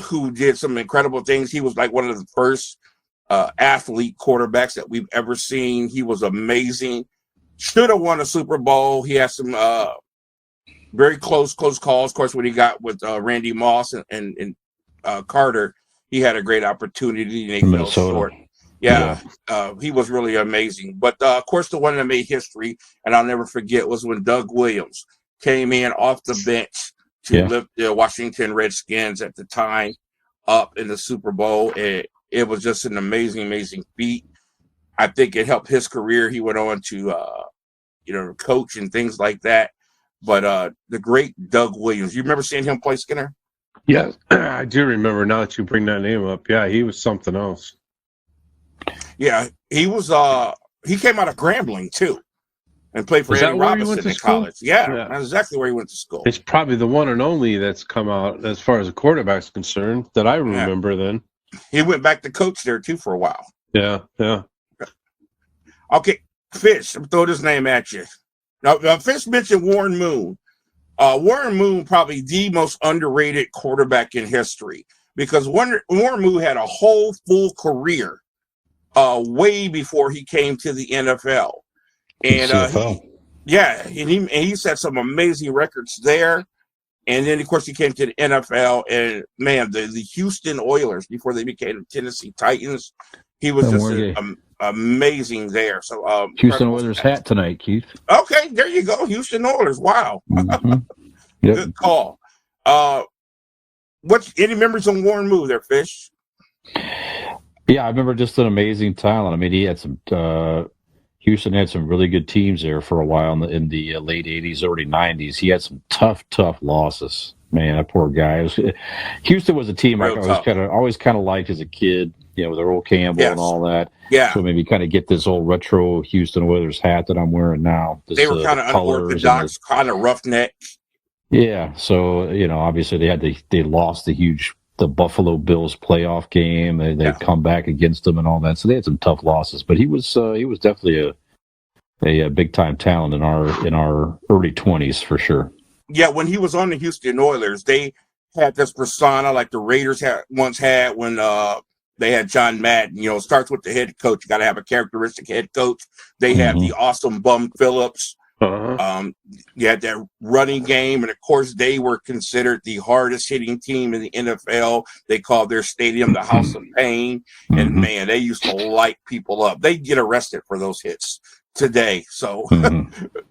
who did some incredible things. He was like one of the first athlete quarterbacks that we've ever seen. He was amazing. Should have won a Super Bowl. He had some very close calls. Of course, when he got with Randy Moss and Carter, he had a great opportunity and they fell short. Yeah. He was really amazing. But of course, the one that made history, and I'll never forget, was when Doug Williams came in off the bench to lift the Washington Redskins at the time up in the Super Bowl. It was just an amazing feat. I think it helped his career. He went on to, coach and things like that. But the great Doug Williams, you remember seeing him play, Skinner? Yeah, I do remember now that you bring that name up. Yeah, he was something else. Yeah, he was. He came out of Grambling too, and played for Eddie Robinson in college. Yeah, that's exactly where he went to school. It's probably the one and only that's come out as far as a quarterback's concerned that I remember. Then he went back to coach there too for a while. Yeah. Okay, Fish, I'm throw this name at you. Now, Fish mentioned Warren Moon. Warren Moon, probably the most underrated quarterback in history, because Warren Moon had a whole full career way before he came to the NFL. And he set some amazing records there. And then, of course, he came to the NFL. And, man, the Houston Oilers, before they became the Tennessee Titans, he was just amazing there. So Houston Oilers hat tonight, Keith. Okay, there you go. Houston Oilers. Wow. Mm-hmm. Yep. Good call. Any memories on Warren Moon there, Fish? Yeah, I remember just an amazing talent. I mean, he had some. Houston had some really good teams there for a while in the late '80s, early '90s. He had some tough losses. Man, that poor guy. Houston was a team I always kind of liked as a kid. With Earl Campbell and all that. Yeah. So maybe kind of get this old retro Houston Oilers hat that I'm wearing now. They were kind of unorthodox, kind of roughneck. Yeah. So obviously they lost the Buffalo Bills playoff game. They come back against them and all that. So they had some tough losses. But he was definitely a big time talent in our early 20s for sure. Yeah, when he was on the Houston Oilers, they had this persona like the Raiders once had when they had John Madden. It starts with the head coach. You got to have a characteristic head coach. They had the awesome Bum Phillips. You had that running game, and of course they were considered the hardest hitting team in the NFL. They called their stadium the House of Pain, and man, they used to light people up. They get arrested for those hits today, so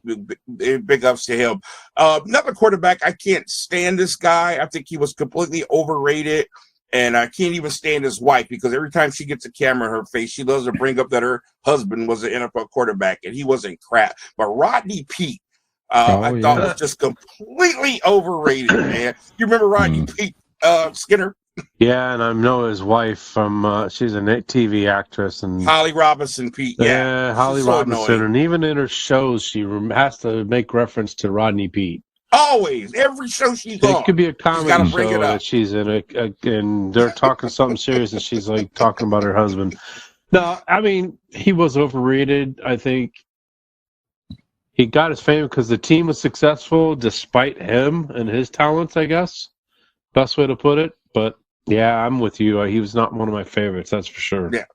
big ups to him. Another quarterback, I can't stand this guy. I think he was completely overrated. And I can't even stand his wife, because every time she gets a camera in her face, she loves to bring up that her husband was an NFL quarterback, and he wasn't crap. But Rodney Peete, I thought was just completely overrated, man. You remember Rodney Peete, Skinner? Yeah, and I know his wife from, she's a TV actress. And Holly Robinson Peete, yeah. Holly Robinson, annoying. And even in her shows, she has to make reference to Rodney Peete. Always, every show she's on. It could be a comedy show that she's in, and they're talking something serious, and she's like talking about her husband. No, I mean, he was overrated. I think he got his fame because the team was successful despite him and his talents, I guess. Best way to put it. But yeah, I'm with you. He was not one of my favorites, that's for sure. Yeah.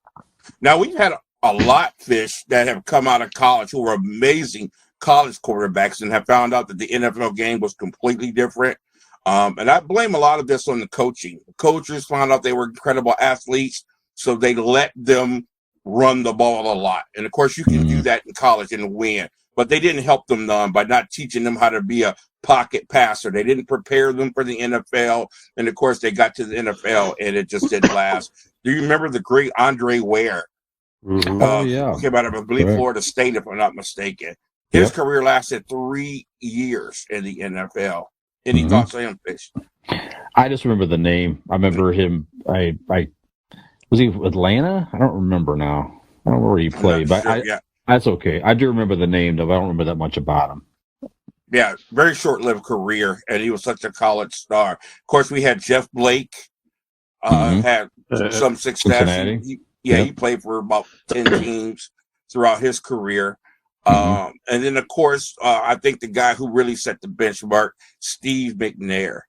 Now, we've had a lot, Fish, that have come out of college who were amazing college quarterbacks and have found out that the NFL game was completely different. And I blame a lot of this on the coaching. The coaches found out they were incredible athletes, so they let them run the ball a lot. And of course, you can do that in college and win, but they didn't help them by not teaching them how to be a pocket passer. They didn't prepare them for the NFL. And of course, they got to the NFL and it just didn't last. Do you remember the great Andre Ware? Came out of, I believe, Florida State, if I'm not mistaken. His career lasted 3 years in the NFL. Any thoughts on him, Fish? I just remember the name. I remember him. I was he Atlanta? I don't remember now. I don't know where he played, but sure, that's okay. I do remember the name, though. I don't remember that much about him. Yeah, very short-lived career, and he was such a college star. Of course, we had Jeff Blake, had some success. Cincinnati. He played for about 10 teams throughout his career. And then, of course, I think the guy who really set the benchmark, Steve McNair,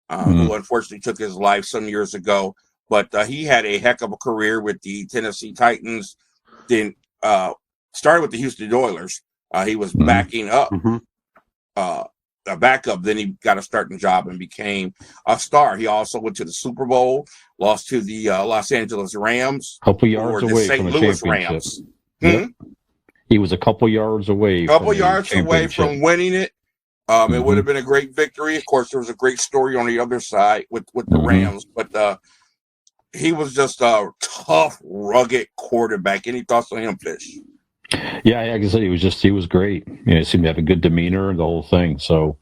who unfortunately took his life some years ago. But he had a heck of a career with the Tennessee Titans. Then started with the Houston Oilers. He was backing up. A backup, then he got a starting job and became a star. He also went to the Super Bowl, lost to the Los Angeles Rams, couple yards away from a championship. Rams. Yep. He was a couple yards away. From winning it. It would have been a great victory. Of course, there was a great story on the other side with the Rams, but he was just a tough, rugged quarterback. Any thoughts on him, Fish? Yeah, like I said, he was great. He seemed to have a good demeanor and the whole thing. So,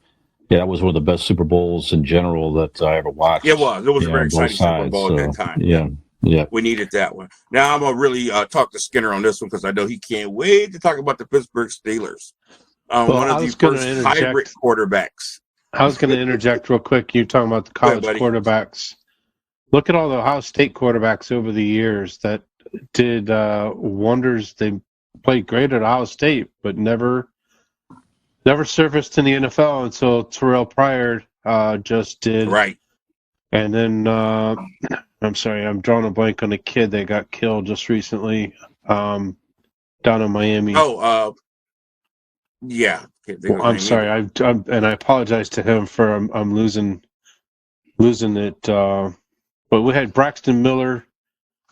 yeah, that was one of the best Super Bowls in general that I ever watched. It was a very exciting Super Bowl at that time. Yeah. We needed that one. Now I'm gonna really talk to Skinner on this one because I know he can't wait to talk about the Pittsburgh Steelers. One of the first hybrid quarterbacks. I was going to interject real quick. You're talking about the college quarterbacks. Look at all the Ohio State quarterbacks over the years that did wonders. They played great at Ohio State, but never surfaced in the NFL until Terrell Pryor just did. Right. And then I'm sorry, I'm drawing a blank on the kid that got killed just recently down in Miami. Yeah. Well, I'm sorry. And I apologize to him for I'm losing it. But we had Braxton Miller,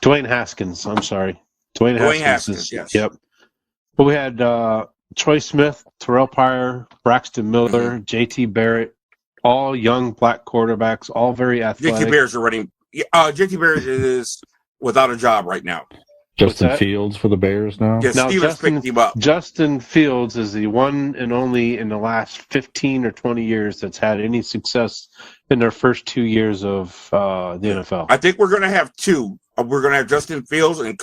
Dwayne Haskins. I'm sorry, Dwayne Haskins. Yes. Yep. But we had Troy Smith, Terrell Pryor, Braxton Miller, J.T. Barrett, all young black quarterbacks, all very athletic. J.T. Barrett's running. J.T. Barrett is without a job right now. Justin Fields for the Bears now? Yes, now Steelers picked him up. Justin Fields is the one and only in the last 15 or 20 years that's had any success in their first 2 years of the NFL. I think we're going to have two. We're going to have Justin Fields and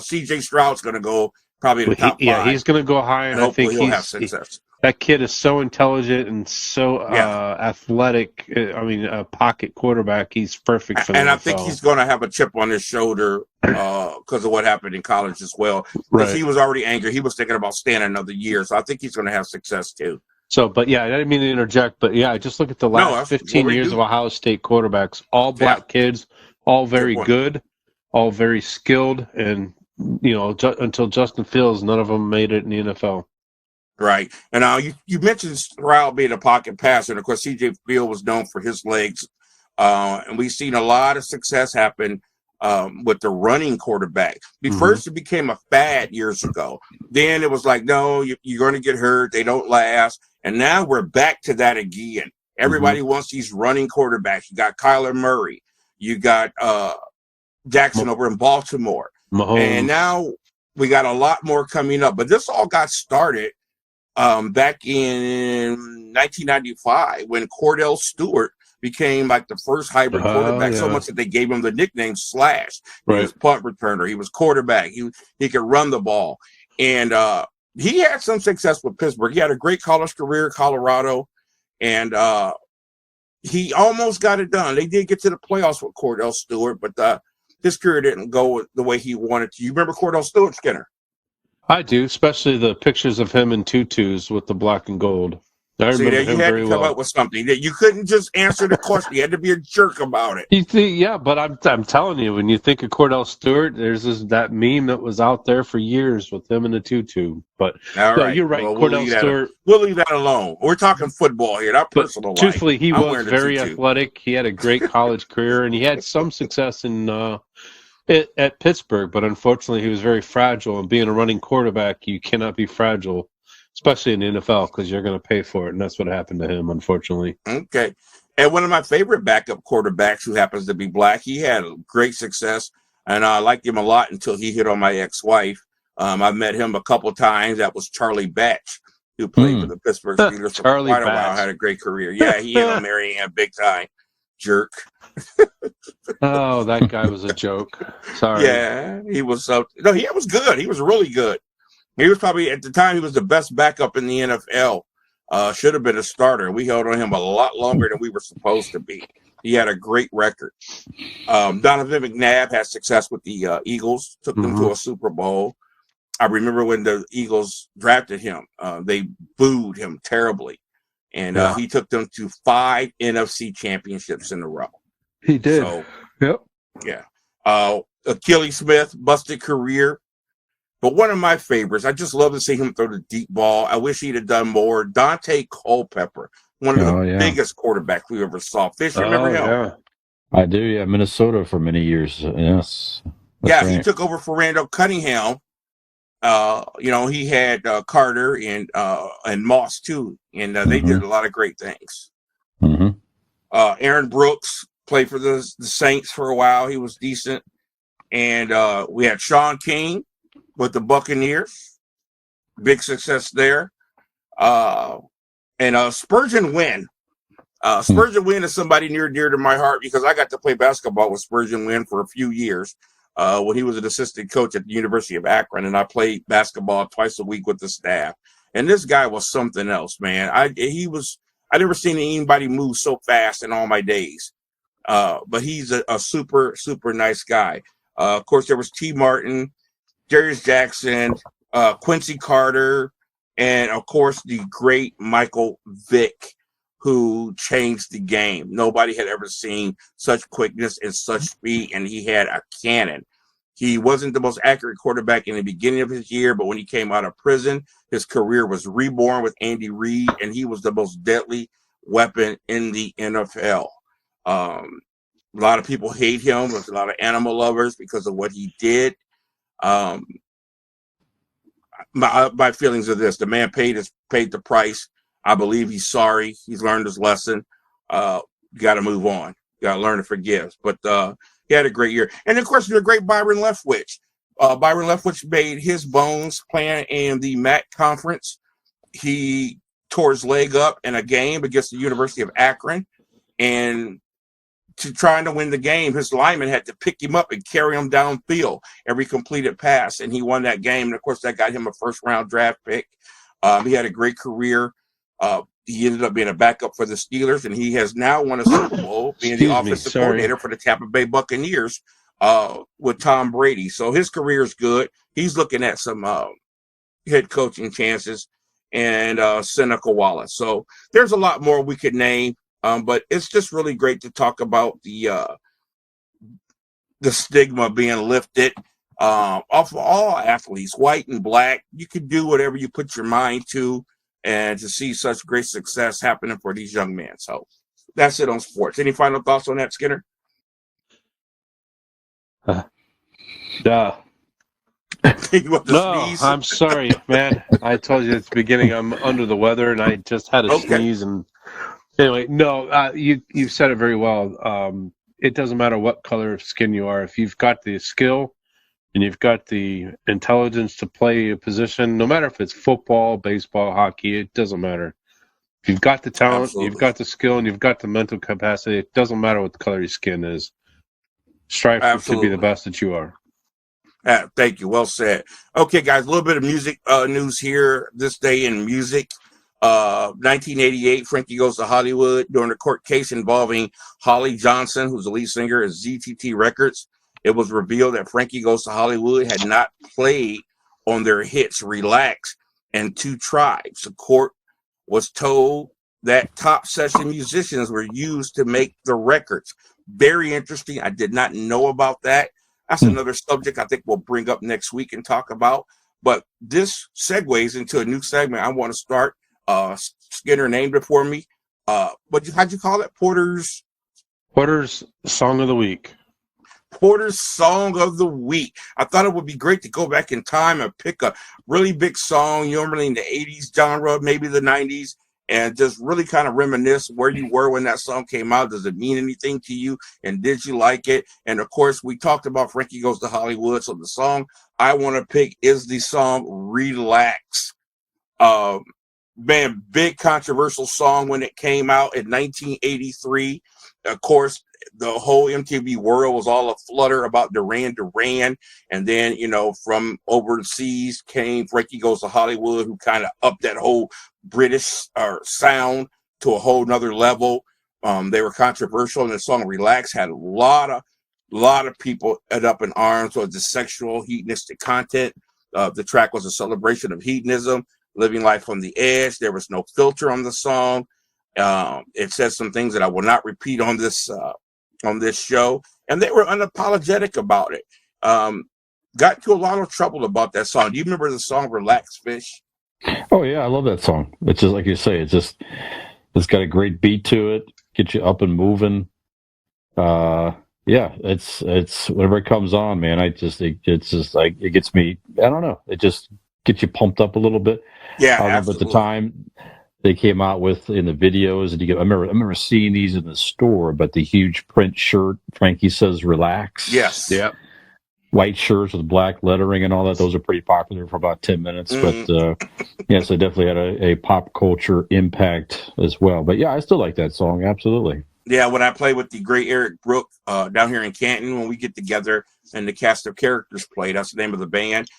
C.J. Stroud's going to go probably in the top 5. Yeah, he's going to go high, and I think he'll have success. That kid is so intelligent and so athletic. I mean, a pocket quarterback. He's perfect for the NFL. I think he's going to have a chip on his shoulder because of what happened in college as well. Because he was already angry. He was thinking about staying another year. So I think he's going to have success too. So, but yeah, I didn't mean to interject. But yeah, just look at the last 15 years of Ohio State quarterbacks. All black kids, all very good, all very skilled. And, until Justin Fields, none of them made it in the NFL. Right. And now you mentioned Stroud being a pocket passer. And, of course, C.J. Field was known for his legs. And we've seen a lot of success happen with the running quarterback. First, it became a fad years ago. Then it was like, no, you're going to get hurt. They don't last. And now we're back to that again. Everybody wants these running quarterbacks. You got Kyler Murray. You got Jackson over in Baltimore. Mahomes. And now we got a lot more coming up. But this all got started back in 1995 when Cordell Stewart became like the first hybrid quarterback, so much that they gave him the nickname Slash. He was punt returner. He was quarterback. He could run the ball. And he had some success with Pittsburgh. He had a great college career in Colorado, and he almost got it done. They did get to the playoffs with Cordell Stewart, but his career didn't go the way he wanted to. You remember Cordell Stewart, Skinner? I do, especially the pictures of him in tutus with the black and gold. I remember him very well. You had to come up with something. You couldn't just answer the question. You had to be a jerk about it. But I'm telling you, when you think of Cordell Stewart, there's that meme that was out there for years with him in the tutu. But you're right, Cordell Stewart. We'll leave that alone. We're talking football here, not personal life. Truthfully, he was very athletic. He had a great college career, and he had some success in at Pittsburgh, but unfortunately he was very fragile, and being a running quarterback, you cannot be fragile, especially in the NFL, because you're going to pay for it, and that's what happened to him, unfortunately. Okay. And one of my favorite backup quarterbacks who happens to be black, he had great success, and I liked him a lot until he hit on my ex-wife. I met him a couple times. That was Charlie Batch. who played for the Pittsburgh Steelers for Charlie quite a while, Batch. had a great career. Yeah, he handled Marianne big time. Jerk. Oh, that guy was a joke. Sorry. Yeah, he was. No, he was good. He was really good. He was probably, at the time, he was the best backup in the NFL. Should have been a starter. We held on him a lot longer than we were supposed to be. He had a great record. Donovan McNabb had success with the Eagles, took them to a Super Bowl. I remember when the Eagles drafted him, they booed him terribly. And he took them to 5 NFC championships in a row. He did. So, yep. Yeah. Achilles Smith, busted career. But one of my favorites, I just love to see him throw the deep ball. I wish he'd have done more. Dante Culpepper, one of the biggest quarterbacks we ever saw. Fish, remember him? Yeah. I do, yeah. Minnesota for many years. Yes. Yeah, right. He took over for Randall Cunningham. He had Carter and Moss too, and they did a lot of great things. Aaron Brooks played for the Saints for a while. He was decent. And we had Sean King with the Buccaneers. Big success there. And Spurgeon Wynn. Spurgeon Wynn is somebody near and dear to my heart because I got to play basketball with Spurgeon Wynn for a few years when he was an assistant coach at the University of Akron, and I played basketball twice a week with the staff. And this guy was something else, man. I never seen anybody move so fast in all my days. But he's a super, super nice guy. Of course, there was T. Martin, Darius Jackson, Quincy Carter, and, of course, the great Michael Vick, who changed the game. Nobody had ever seen such quickness and such speed, and he had a cannon. He wasn't the most accurate quarterback in the beginning of his year, but when he came out of prison, his career was reborn with Andy Reid, and he was the most deadly weapon in the NFL. A lot of people hate him. There's a lot of animal lovers because of what he did. My feelings are this: the man paid the price. I believe he's sorry. He's learned his lesson. You got to move on. You got to learn to forgive. But he had a great year. And, of course, the great Byron Leftwich. Byron Leftwich made his bones playing in the MAC conference. He tore his leg up in a game against the University of Akron. And to trying to win the game, his lineman had to pick him up and carry him downfield every completed pass. And he won that game. And, of course, that got him a first-round draft pick. He had a great career. He ended up being a backup for the Steelers, and he has now won a Super Bowl being the offensive coordinator for the Tampa Bay Buccaneers with Tom Brady. So his career is good. He's looking at some head coaching chances, and Seneca Wallace. So there's a lot more we could name, but it's just really great to talk about the stigma being lifted off of all athletes, white and black. You can do whatever you put your mind to. And to see such great success happening for these young men. So that's it on sports. Any final thoughts on that, Skinner? No, sneeze? I'm sorry, man. I told you at the beginning I'm under the weather, and I just had a sneeze. And anyway, no, you've said it very well. It doesn't matter what color of skin you are. If you've got the skill and you've got the intelligence to play a position, no matter if it's football, baseball, hockey, it doesn't matter. If you've got the talent, You've got the skill, and you've got the mental capacity, it doesn't matter what the color of your skin is. Strive to be the best that you are. Thank you. Well said. Okay, guys, a little bit of music news here this day in music. 1988, Frankie Goes to Hollywood during a court case involving Holly Johnson, who's the lead singer at ZTT Records. It was revealed that Frankie Goes to Hollywood had not played on their hits Relax and Two Tribes. The court was told that top session musicians were used to make the records. Very interesting. I did not know about that. That's another subject I think we'll bring up next week and talk about. But this segues into a new segment I want to start. Skinner named it for me. How'd you call it? Porter's Song of the Week. Porter's Song of the Week. I thought it would be great to go back in time and pick a really big song, normally in the 80s genre, maybe the 90s, and just really kind of reminisce where you were when that song came out. Does it mean anything to you? And did you like it? And, of course, we talked about Frankie Goes to Hollywood, so the song I want to pick is the song Relax. man, big controversial song when it came out in 1983. Of course, the whole MTV world was all aflutter about Duran Duran. And then, from overseas came Frankie Goes to Hollywood, who kind of upped that whole British sound to a whole nother level. They were controversial, and the song Relax had a lot of people up in arms with the sexual hedonistic content. The track was a celebration of hedonism, living life on the edge. There was no filter on the song. It says some things that I will not repeat on this show, and they were unapologetic about it. Got into a lot of trouble about that song. Do you remember the song Relax, Fish? Oh yeah, I love that song. It's just like you say, it's got a great beat to it, get you up and moving. Yeah, it's whenever it comes on, man, it's just like, it gets me, I don't know, it just gets you pumped up a little bit. Yeah, I remember absolutely. At the time they came out with in the videos, and I remember seeing these in the store, but the huge print shirt, Frankie Says Relax. Yes. Yep. White shirts with black lettering and all that. Those are pretty popular for about 10 minutes. But yes, it definitely had a pop culture impact as well. But yeah, I still like that song. Absolutely. Yeah, when I play with the great Eric Brook down here in Canton, when we get together and the cast of characters play, that's the name of the band.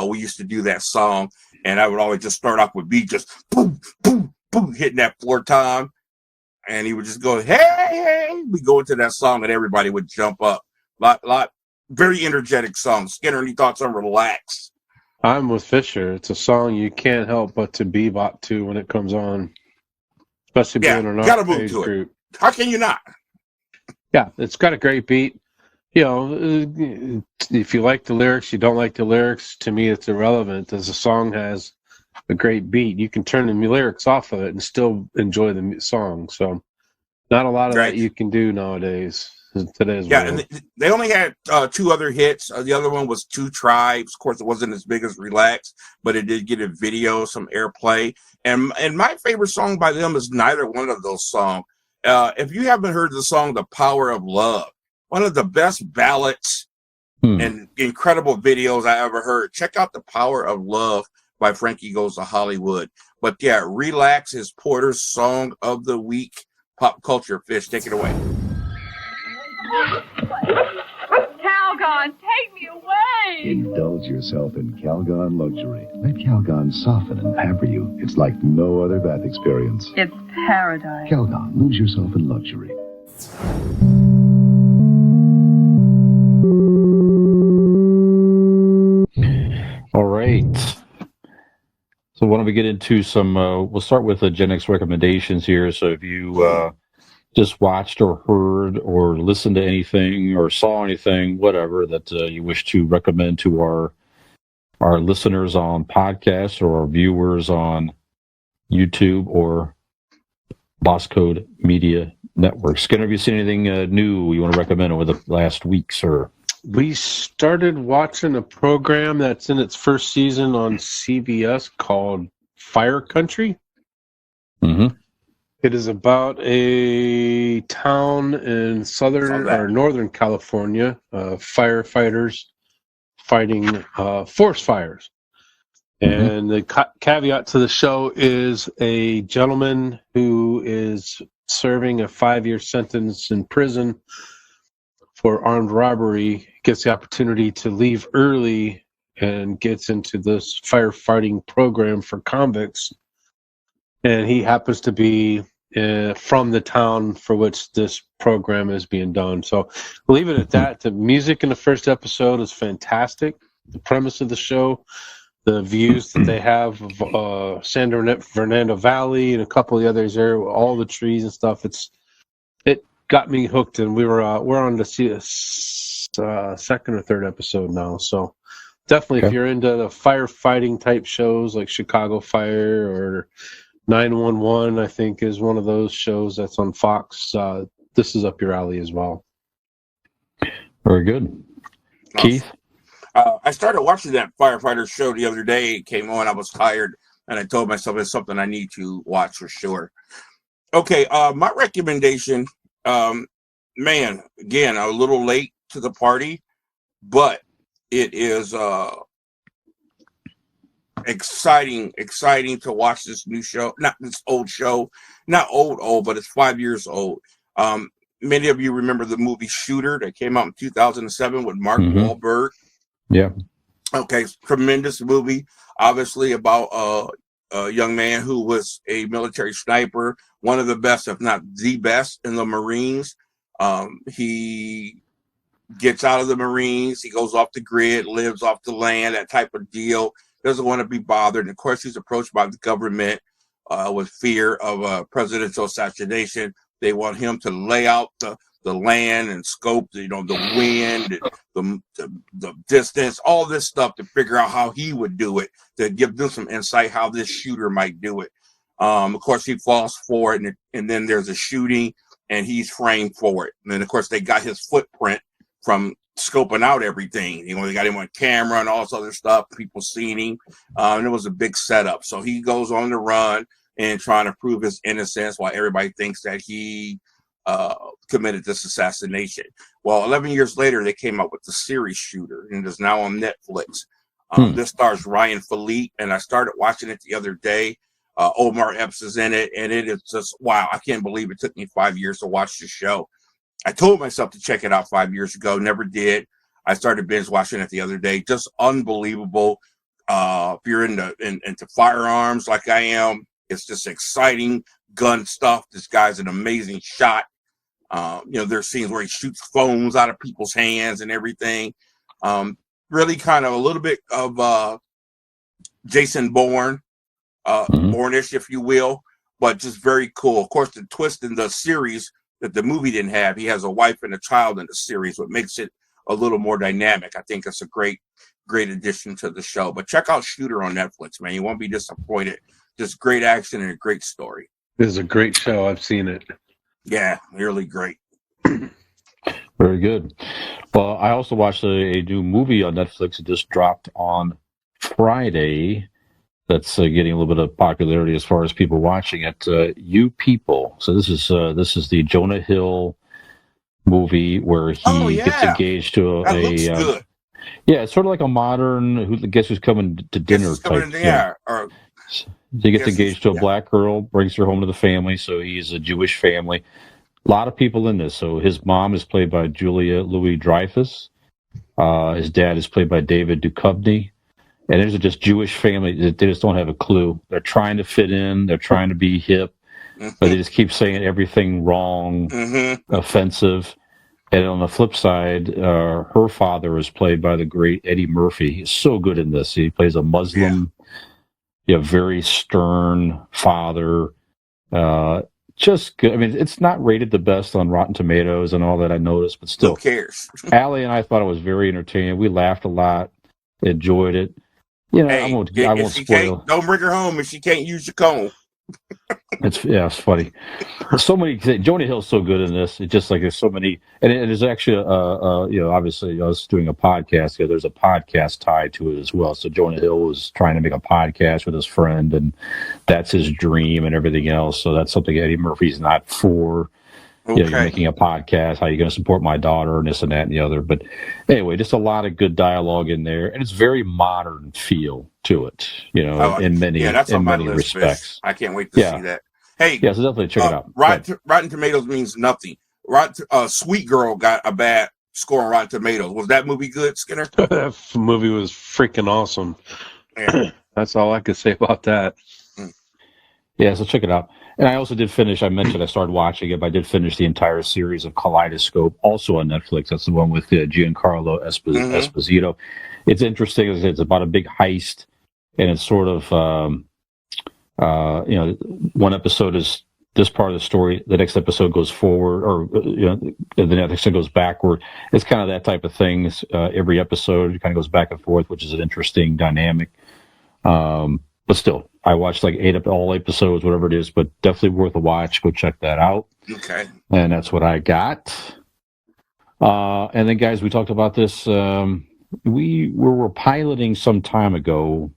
We used to do that song, and I would always just start off with beat, just boom, boom, boom, hitting that 4 times. And he would just go, hey, hey. We go into that song, and everybody would jump up. Very energetic song. Skinner, any thoughts on Relax? I'm with Fisher. It's a song you can't help but to bebop to when it comes on, especially being an our age group. How can you not? Yeah, it's got a great beat. If you like the lyrics, you don't like the lyrics, to me it's irrelevant, as the song has a great beat. You can turn the lyrics off of it and still enjoy the song. So not a lot of that you can do nowadays. Today's world. And they only had 2 other hits. The other one was 2 Tribes. Of course, it wasn't as big as Relax, but it did get a video, some airplay. And my favorite song by them is neither one of those songs. If you haven't heard the song The Power of Love, one of the best ballads and incredible videos I ever heard, check out The Power of Love by Frankie Goes to Hollywood. But yeah, Relax is Porter's Song of the Week. Pop culture, Fish, take it away. Calgon, take me away! Indulge yourself in Calgon luxury. Let Calgon soften and pamper you. It's like no other bath experience. It's paradise. Calgon, lose yourself in luxury. All right. So why don't we get into some, we'll start with the GenX recommendations here. So if you just watched or heard or listened to anything or saw anything, whatever, that you wish to recommend to our listeners on podcasts or our viewers on YouTube or Boss Code Media Network. Skinner, have you seen anything new you want to recommend over the last week, sir? We started watching a program that's in its first season on CBS called Fire Country. Mm-hmm. It is about a town in southern or northern California, firefighters fighting forest fires. And the caveat to the show is a gentleman who is serving a 5-year sentence in prison for armed robbery gets the opportunity to leave early and gets into this firefighting program for convicts. And he happens to be from the town for which this program is being done. So we'll leave it at that. The music in the first episode is fantastic. The premise of the show, the views that they have of San Fernando Valley and a couple of the others there, all the trees and stuff. It got me hooked, and we're on to see a second or third episode now. So definitely, if you're into the firefighting type shows like Chicago Fire or 911, I think is one of those shows that's on Fox. This is up your alley as well. Very good. Keith? I started watching that firefighter show the other day. It came on. I was tired, and I told myself it's something I need to watch for sure. Okay, my recommendation, man, again, a little late to the party, but it is a exciting to watch this new show. Not this old show, not old, but it's 5 years old. Many of you remember the movie Shooter that came out in 2007 with Mark Wahlberg. Yeah. Okay, tremendous movie. Obviously about a young man who was a military sniper, one of the best, if not the best, in the Marines. He gets out of the Marines. He goes off the grid, lives off the land, that type of deal. Doesn't want to be bothered. And of course, he's approached by the government with fear of a presidential assassination. They want him to lay out the land and scope, the wind, the distance, all this stuff to figure out how he would do it, to give them some insight how this shooter might do it. Of course, he falls for it, and then there's a shooting, and he's framed for it. And then, of course, they got his footprint from scoping out everything. They got him on camera and all this other stuff. People seen him, and it was a big setup. So he goes on the run and trying to prove his innocence while everybody thinks that he committed this assassination. Well, 11 years later, they came up with the series Shooter, and it is now on Netflix. This stars Ryan Philippe, and I started watching it the other day. Omar Epps is in it, and it is just, wow, I can't believe it took me 5 years to watch the show. I told myself to check it out 5 years ago, never did. I started binge watching it the other day. Just unbelievable. If you're into firearms like I am, it's just exciting gun stuff. This guy's an amazing shot. There's scenes where he shoots phones out of people's hands and everything. Really kind of a little bit of Jason Bourne, Bourne-ish, if you will, but just very cool. Of course, the twist in the series that the movie didn't have, he has a wife and a child in the series, what makes it a little more dynamic. I think it's a great addition to the show. But check out Shooter on Netflix, man. You won't be disappointed. Just great action and a great story. It is a great show. I've seen it. Yeah, really great. Very good. Well, I also watched a new movie on Netflix. It just dropped on Friday. That's getting a little bit of popularity as far as people watching it. You People. So this is the Jonah Hill movie where he gets engaged to that looks good. Yeah, it's sort of like a modern Guess Who's Coming to Dinner type. He gets engaged to a black girl, brings her home to the family. So he's a Jewish family. A lot of people in this. So his mom is played by Julia Louis-Dreyfus. His dad is played by David Duchovny. And there's just Jewish family. They just don't have a clue. They're trying to fit in. They're trying to be hip. But they just keep saying everything wrong, offensive. And on the flip side, her father is played by the great Eddie Murphy. He's so good in this. He plays a Muslim, very stern father. Just good. I mean, it's not rated the best on Rotten Tomatoes and all that, I noticed, but still. Who cares? Allie and I thought it was very entertaining. We laughed a lot, enjoyed it. Hey, I won't spoil. Don't bring her home if she can't use your comb. It's funny. There's so many. Jonah Hill's so good in this. It's just like there's so many, and there's actually obviously I was doing a podcast. There's a podcast tied to it as well. So Jonah Hill was trying to make a podcast with his friend, and that's his dream and everything else. So that's something Eddie Murphy's not for. Okay. You're making a podcast. How are you going to support my daughter and this and that and the other? But anyway, just a lot of good dialogue in there, and it's very modern feel to it. In many respects. Fish. I can't wait to see that. Hey, so definitely check it out. Rotten Tomatoes means nothing. Sweet Girl got a bad score on Rotten Tomatoes. Was that movie good, Skinner? That movie was freaking awesome. Yeah. That's all I could say about that. Yeah, so check it out. And I also did finish, I mentioned I started watching it, but I did finish the entire series of Kaleidoscope, also on Netflix. That's the one with Giancarlo Esposito. It's interesting. It's about a big heist, and it's sort of, one episode is this part of the story, the next episode goes forward, or the next episode goes backward. It's kind of that type of thing. Every episode kind of goes back and forth, which is an interesting dynamic. But still, I watched like all episodes, whatever it is, but definitely worth a watch. Go check that out. Okay. And that's what I got. And then, guys, we talked about this. We were piloting some time ago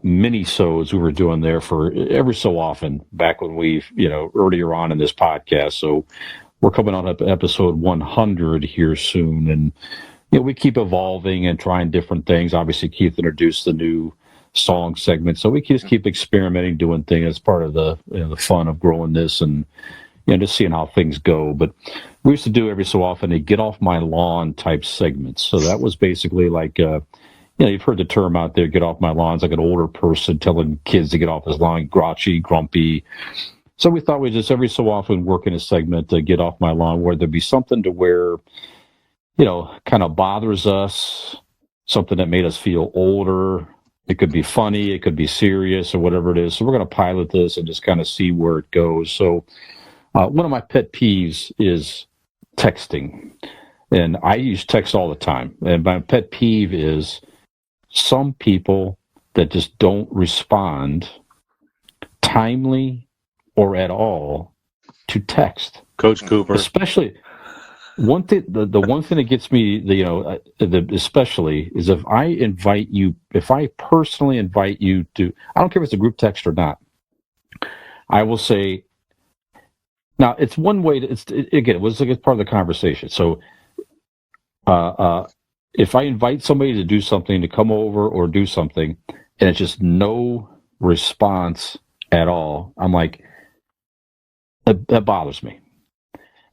mini-sodes we were doing there for every so often back when we, earlier on in this podcast. So we're coming on up episode 100 here soon. And, we keep evolving and trying different things. Obviously, Keith introduced the new song segments. So we can just keep experimenting, doing things as part of the the fun of growing this and just seeing how things go. But we used to do every so often a get off my lawn type segments. So that was basically like you've heard the term out there, get off my lawn. It's like an older person telling kids to get off his lawn, grouchy, grumpy. So we thought we'd just every so often work in a segment to get off my lawn where there'd be something to where, kind of bothers us, something that made us feel older. It could be funny, it could be serious, or whatever it is. So we're going to pilot this and just kind of see where it goes. So one of my pet peeves is texting. And I use text all the time. And my pet peeve is some people that just don't respond timely or at all to text. Coach Cooper. Especially one thing, the one thing that gets me, especially is if I personally invite you to, I don't care if it's a group text or not, I will say, now it's one way to, it was like it's part of the conversation. So, if I invite somebody to do something, to come over or do something, and it's just no response at all, I'm like, that bothers me.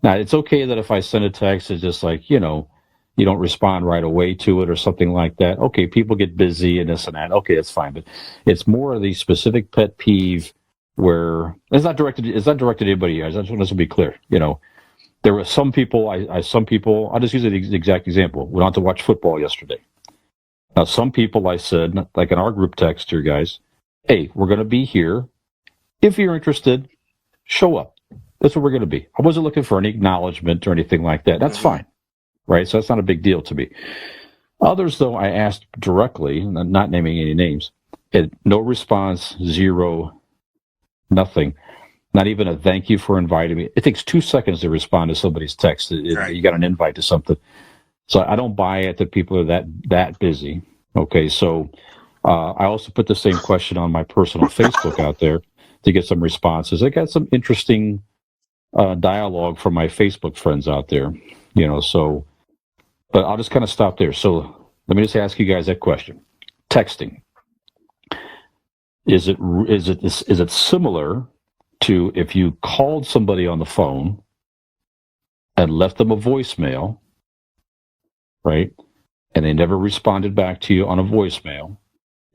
Now, it's okay that if I send a text, it's just like, you don't respond right away to it or something like that. Okay, people get busy and this and that. Okay, that's fine. But it's more of the specific pet peeve where it's not directed to anybody, guys. I just want to be clear. There were some people, I'll just use the exact example. We went out to watch football yesterday. Now, some people I said, like in our group text here, guys, hey, we're going to be here. If you're interested, show up. That's what we're going to be. I wasn't looking for any acknowledgement or anything like that. That's fine, right? So that's not a big deal to me. Others, though, I asked directly, not naming any names, and no response, zero, nothing. Not even a thank you for inviting me. It takes 2 seconds to respond to somebody's text. Right. You got an invite to something. So I don't buy it that people are that busy. Okay, so I also put the same question on my personal Facebook out there to get some responses. I got some interesting dialogue from my Facebook friends out there, so, but I'll just kind of stop there. So let me just ask you guys that question. Texting. Is it similar to if you called somebody on the phone and left them a voicemail, right? And they never responded back to you on a voicemail?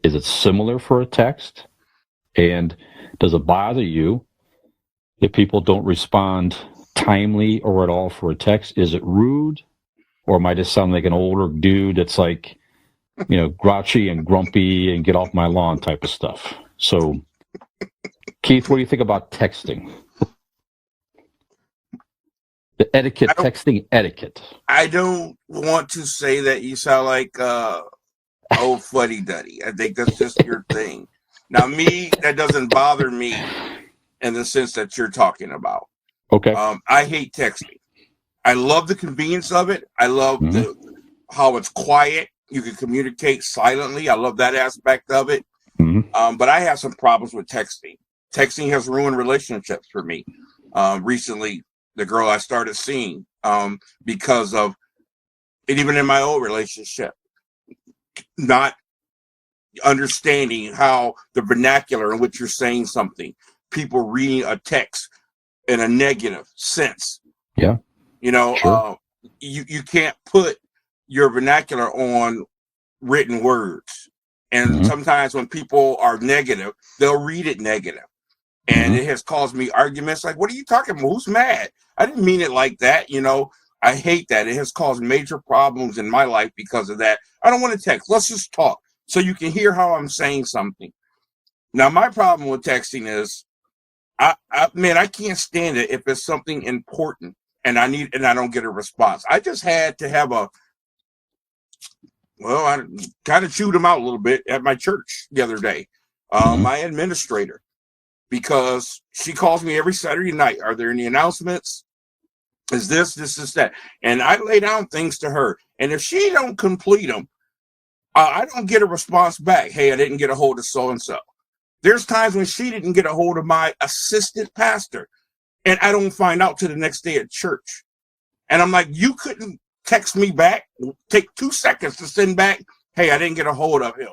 Is it similar for a text? And does it bother you if people don't respond timely or at all for a text? Is it rude? Or am I just sounding like an older dude that's like, grouchy and grumpy and get off my lawn type of stuff? So, Keith, what do you think about texting? The etiquette, texting etiquette. I don't want to say that you sound like old fuddy-duddy. I think that's just your thing. Now, me, that doesn't bother me in the sense that you're talking about. Okay. I hate texting. I love the convenience of it. I love how it's quiet. You can communicate silently. I love that aspect of it. But I have some problems with texting. Texting has ruined relationships for me. Recently, the girl I started seeing because of it, even in my old relationship, not understanding how the vernacular in which you're saying something, people reading a text in a negative sense. Yeah. Sure. You can't put your vernacular on written words. And sometimes when people are negative, they'll read it negative. And it has caused me arguments like, what are you talking about? Who's mad? I didn't mean it like that. I hate that. It has caused major problems in my life because of that. I don't want to text. Let's just talk so you can hear how I'm saying something. Now, my problem with texting is, I can't stand it if it's something important and I don't get a response. I just had to have I kind of chewed him out a little bit at my church the other day. My administrator, because she calls me every Saturday night. Are there any announcements? Is this, that? And I lay down things to her. And if she don't complete them, I don't get a response back. Hey, I didn't get a hold of so-and-so. There's times when she didn't get a hold of my assistant pastor, and I don't find out till the next day at church. And I'm like, you couldn't text me back? Take 2 seconds to send back, hey, I didn't get a hold of him.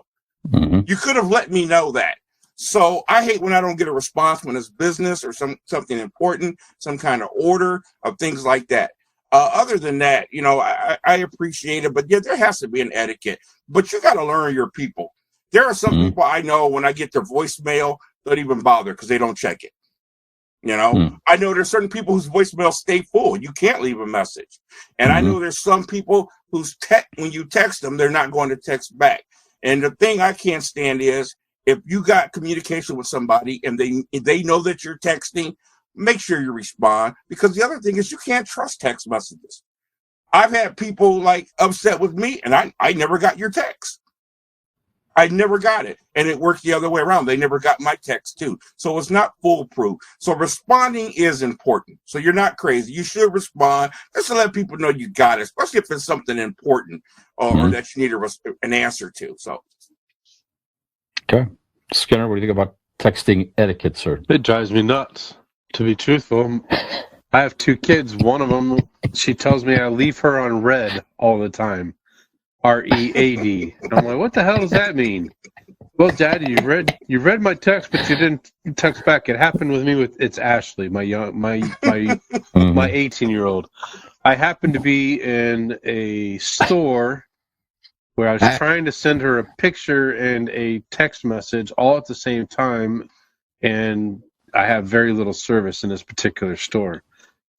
Mm-hmm. You could have let me know that. So I hate when I don't get a response when it's business or something important, some kind of order of things like that. Other than that, I appreciate it, but yeah, there has to be an etiquette. But you got to learn your people. There are some people I know when I get their voicemail, don't even bother because they don't check it. I know there's certain people whose voicemails stay full. You can't leave a message. And I know there's some people whose when you text them, they're not going to text back. And the thing I can't stand is if you got communication with somebody and they know that you're texting, make sure you respond. Because the other thing is you can't trust text messages. I've had people like upset with me and I never got your text. I never got it. And it worked the other way around. They never got my text too. So it's not foolproof. So responding is important. So you're not crazy. You should respond just to let people know you got it, especially if it's something important or that you need an answer to. So. Okay. Skinner, what do you think about texting etiquette, sir? It drives me nuts, to be truthful. I have 2 kids. One of them, she tells me I leave her on red all the time. READ. I'm like, what the hell does that mean? Well, Dad, you read my text, but you didn't text back. It happened with me it's Ashley, my 18-year-old. I happened to be in a store where I was trying to send her a picture and a text message all at the same time, and I have very little service in this particular store.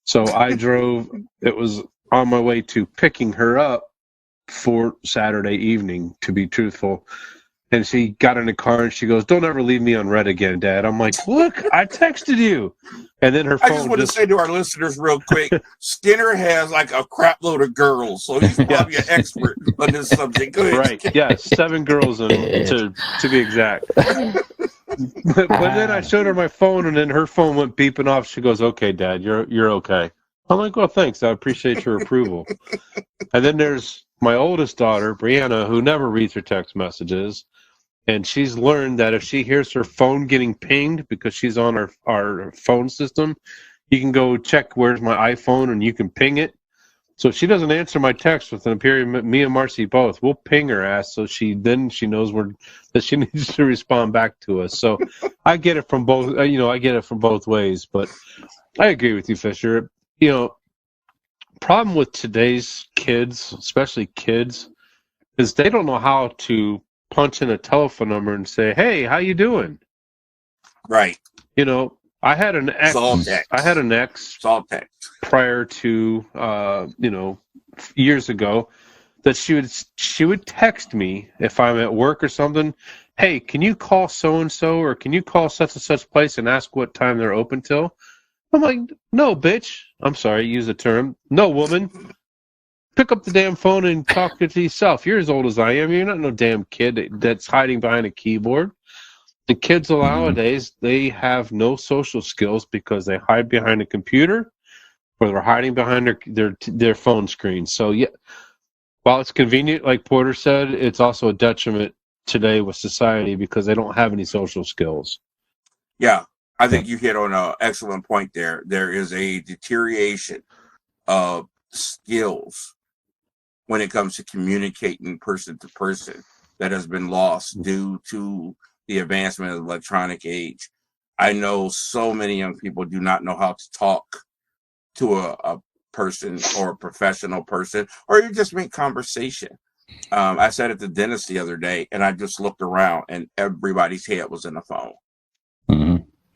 So I drove. It was on my way to picking her up for Saturday evening, to be truthful. And she got in the car and she goes, "Don't ever leave me on red again, Dad." I'm like, "Look, I texted you." And then her phone. I just want to say to our listeners real quick, Skinner has like a crap load of girls, so he's probably an expert on this subject. Go ahead. Right? Yeah, 7 girls to be exact. But then I showed her my phone, and then her phone went beeping off. She goes, "Okay, Dad, you're okay." I'm like, "Well, thanks. I appreciate your approval." And then there's my oldest daughter, Brianna, who never reads her text messages. And she's learned that if she hears her phone getting pinged because she's on our phone system, you can go check where's my iPhone and you can ping it. So if she doesn't answer my text within a period, me and Marcy both, we'll ping her ass so she knows that she needs to respond back to us. So I get it from both, I get it from both ways. But I agree with you, Fisher. Problem with today's kids, especially kids, is they don't know how to punch in a telephone number and say, "Hey, how you doing?" Right. I had an ex. I had an ex prior to years ago that she would text me if I'm at work or something. "Hey, can you call so and so, or can you call such and such place and ask what time they're open till?" I'm like, "No, bitch. I'm sorry, use the term. No, woman. Pick up the damn phone and talk to yourself. You're as old as I am. You're not no damn kid that's hiding behind a keyboard." The kids nowadays, they have no social skills because they hide behind a computer or they're hiding behind their phone screen. So, yeah, while it's convenient, like Porter said, it's also a detriment today with society because they don't have any social skills. Yeah, I think you hit on an excellent point there. There is a deterioration of skills when it comes to communicating person to person that has been lost due to the advancement of the electronic age. I know so many young people do not know how to talk to a person or a professional person, or you just make conversation. I sat at the dentist the other day and I just looked around and everybody's head was in the phone.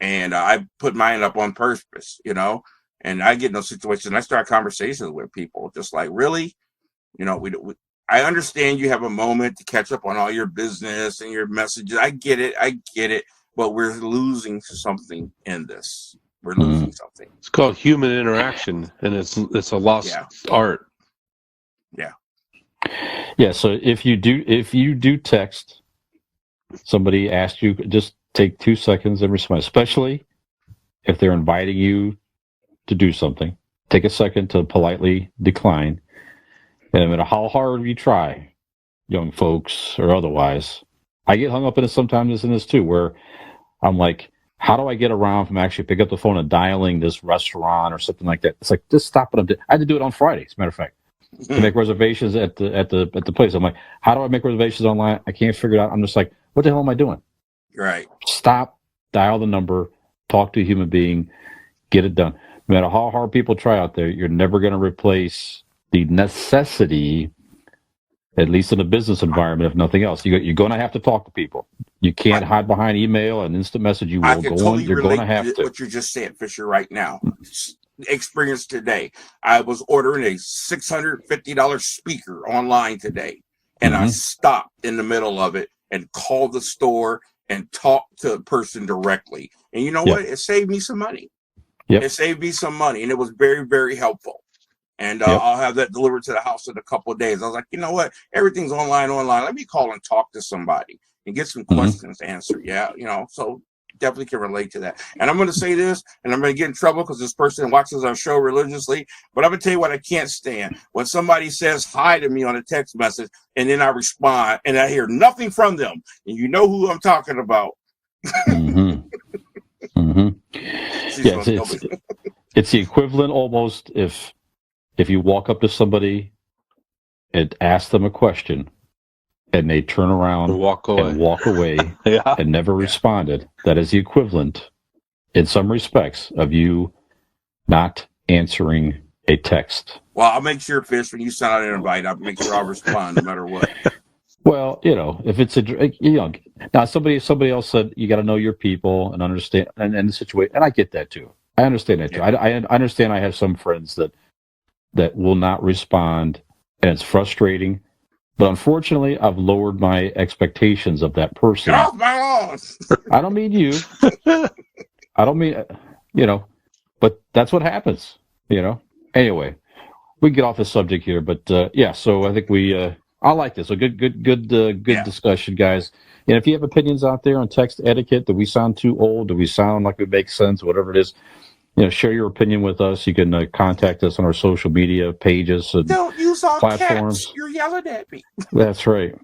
And I put mine up on purpose, and I get in those situations and I start conversations with people just like, really? I understand you have a moment to catch up on all your business and your messages. I get it, but we're losing something in this. We're losing something. It's called human interaction, and it's a lost art. Yeah. Yeah. So if you do text, somebody asks you, just take 2 seconds and respond, especially if they're inviting you to do something. Take a second to politely decline. And no matter how hard you try, young folks or otherwise, I get hung up in it sometimes in this too, where I'm like, how do I get around from actually pick up the phone and dialing this restaurant or something like that? It's like, just stop what I'm doing. I had to do it on Friday, as a matter of fact, to make reservations at the place. I'm like, how do I make reservations online? I can't figure it out. I'm just like, what the hell am I doing? Right. Stop, dial the number, talk to a human being, get it done. No matter how hard people try out there, you're never going to replace the necessity, at least in a business environment, if nothing else. You're going to have to talk to people. You can't hide behind email and instant message. You will I can go totally on. You're relate going to have to. what you're just saying, Fisher, right now. Experience today. I was ordering a $650 speaker online today, and I stopped in the middle of it and called the store and talked to a person directly. And you know what? It saved me some money. It saved me some money, and it was very, very helpful. And I'll have that delivered to the house in a couple of days. I was like, you know what? Everything's online. Let me call and talk to somebody and get some questions answered. Yeah, so definitely can relate to that. And I'm going to say this, and I'm going to get in trouble because this person watches our show religiously, but I'm going to tell you what I can't stand. When somebody says hi to me on a text message, and then I respond, and I hear nothing from them, and you know who I'm talking about. It's the equivalent almost if you walk up to somebody and ask them a question and they turn around and walk away and never responded, that is the equivalent in some respects of you not answering a text. Well, I'll make sure, Fish, when you send out an invite, I'll make sure I'll respond no matter what. Well, if it's now somebody else said you got to know your people and understand and the situation, and I get that too. I understand that too. I understand. I have some friends that will not respond, and it's frustrating. But unfortunately, I've lowered my expectations of that person. Get off my lawn! I don't mean you. I don't mean but that's what happens. Anyway, we can get off the subject here, but so I think I like this. So good discussion, guys. And if you have opinions out there on text etiquette, do we sound too old? Do we sound like we make sense? Whatever it is, share your opinion with us. You can contact us on our social media pages and don't use all platforms. Caps. You're yelling at me. That's right.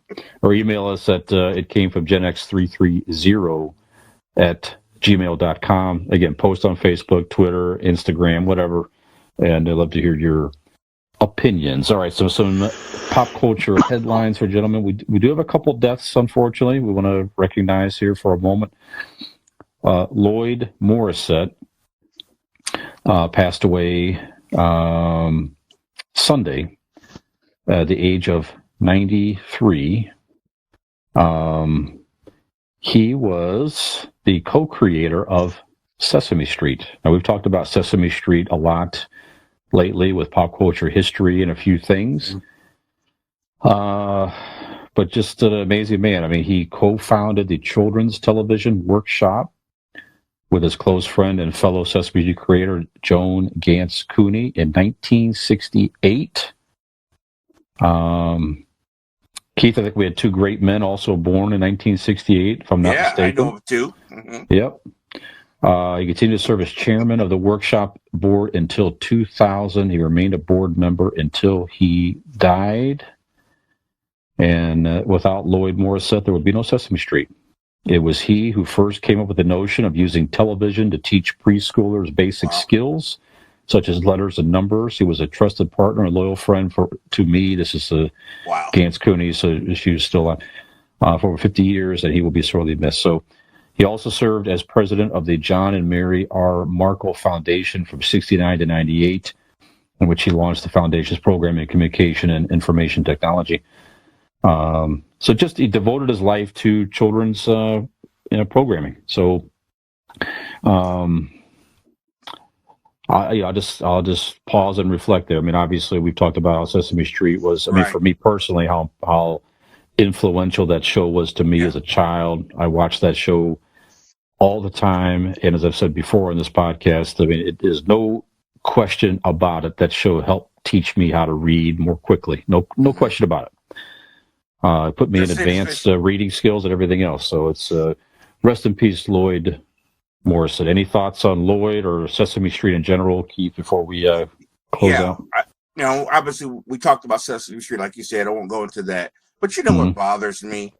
Or email us at itcamefromgenx330@gmail.com. Again, post on Facebook, Twitter, Instagram, whatever. And I'd love to hear your opinions. All right, so some pop culture headlines here, gentlemen. We do have a couple deaths, unfortunately. We want to recognize here for a moment. Lloyd Morissette passed away Sunday at the age of 93. He was the co-creator of Sesame Street. Now, we've talked about Sesame Street a lot lately with pop culture history and a few things. But just an amazing man. I mean, he co-founded the Children's Television Workshop with his close friend and fellow Sesame Street creator, Joan Gance Cooney, in 1968. Keith, I think we had two great men also born in 1968, if I'm not mistaken. I know of two. Yep. He continued to serve as chairman of the workshop board until 2000. He remained a board member until he died. And without Lloyd Morissette, there would be no Sesame Street. It was he who first came up with the notion of using television to teach preschoolers basic skills, such as letters and numbers. He was a trusted partner and loyal friend to me. This is Gance Cooney, so she was still on for over 50 years, and he will be sorely missed. So he also served as president of the John and Mary R. Markle Foundation from 1969 to 1998, in which he launched the foundation's program in communication and information technology. So just he devoted his life to children's programming. So I'll just pause and reflect there. I mean, obviously we've talked about how Sesame Street was. I mean, for me personally, how influential that show was to me as a child. I watched that show all the time, and as I've said before in this podcast, I mean, there's no question about it. That show helped teach me how to read more quickly. No question about it. Put me in advanced reading skills and everything else. So it's rest in peace, Lloyd Morissette. Any thoughts on Lloyd or Sesame Street in general, Keith, before we close out? Obviously, we talked about Sesame Street, like you said. I won't go into that. But you know what bothers me?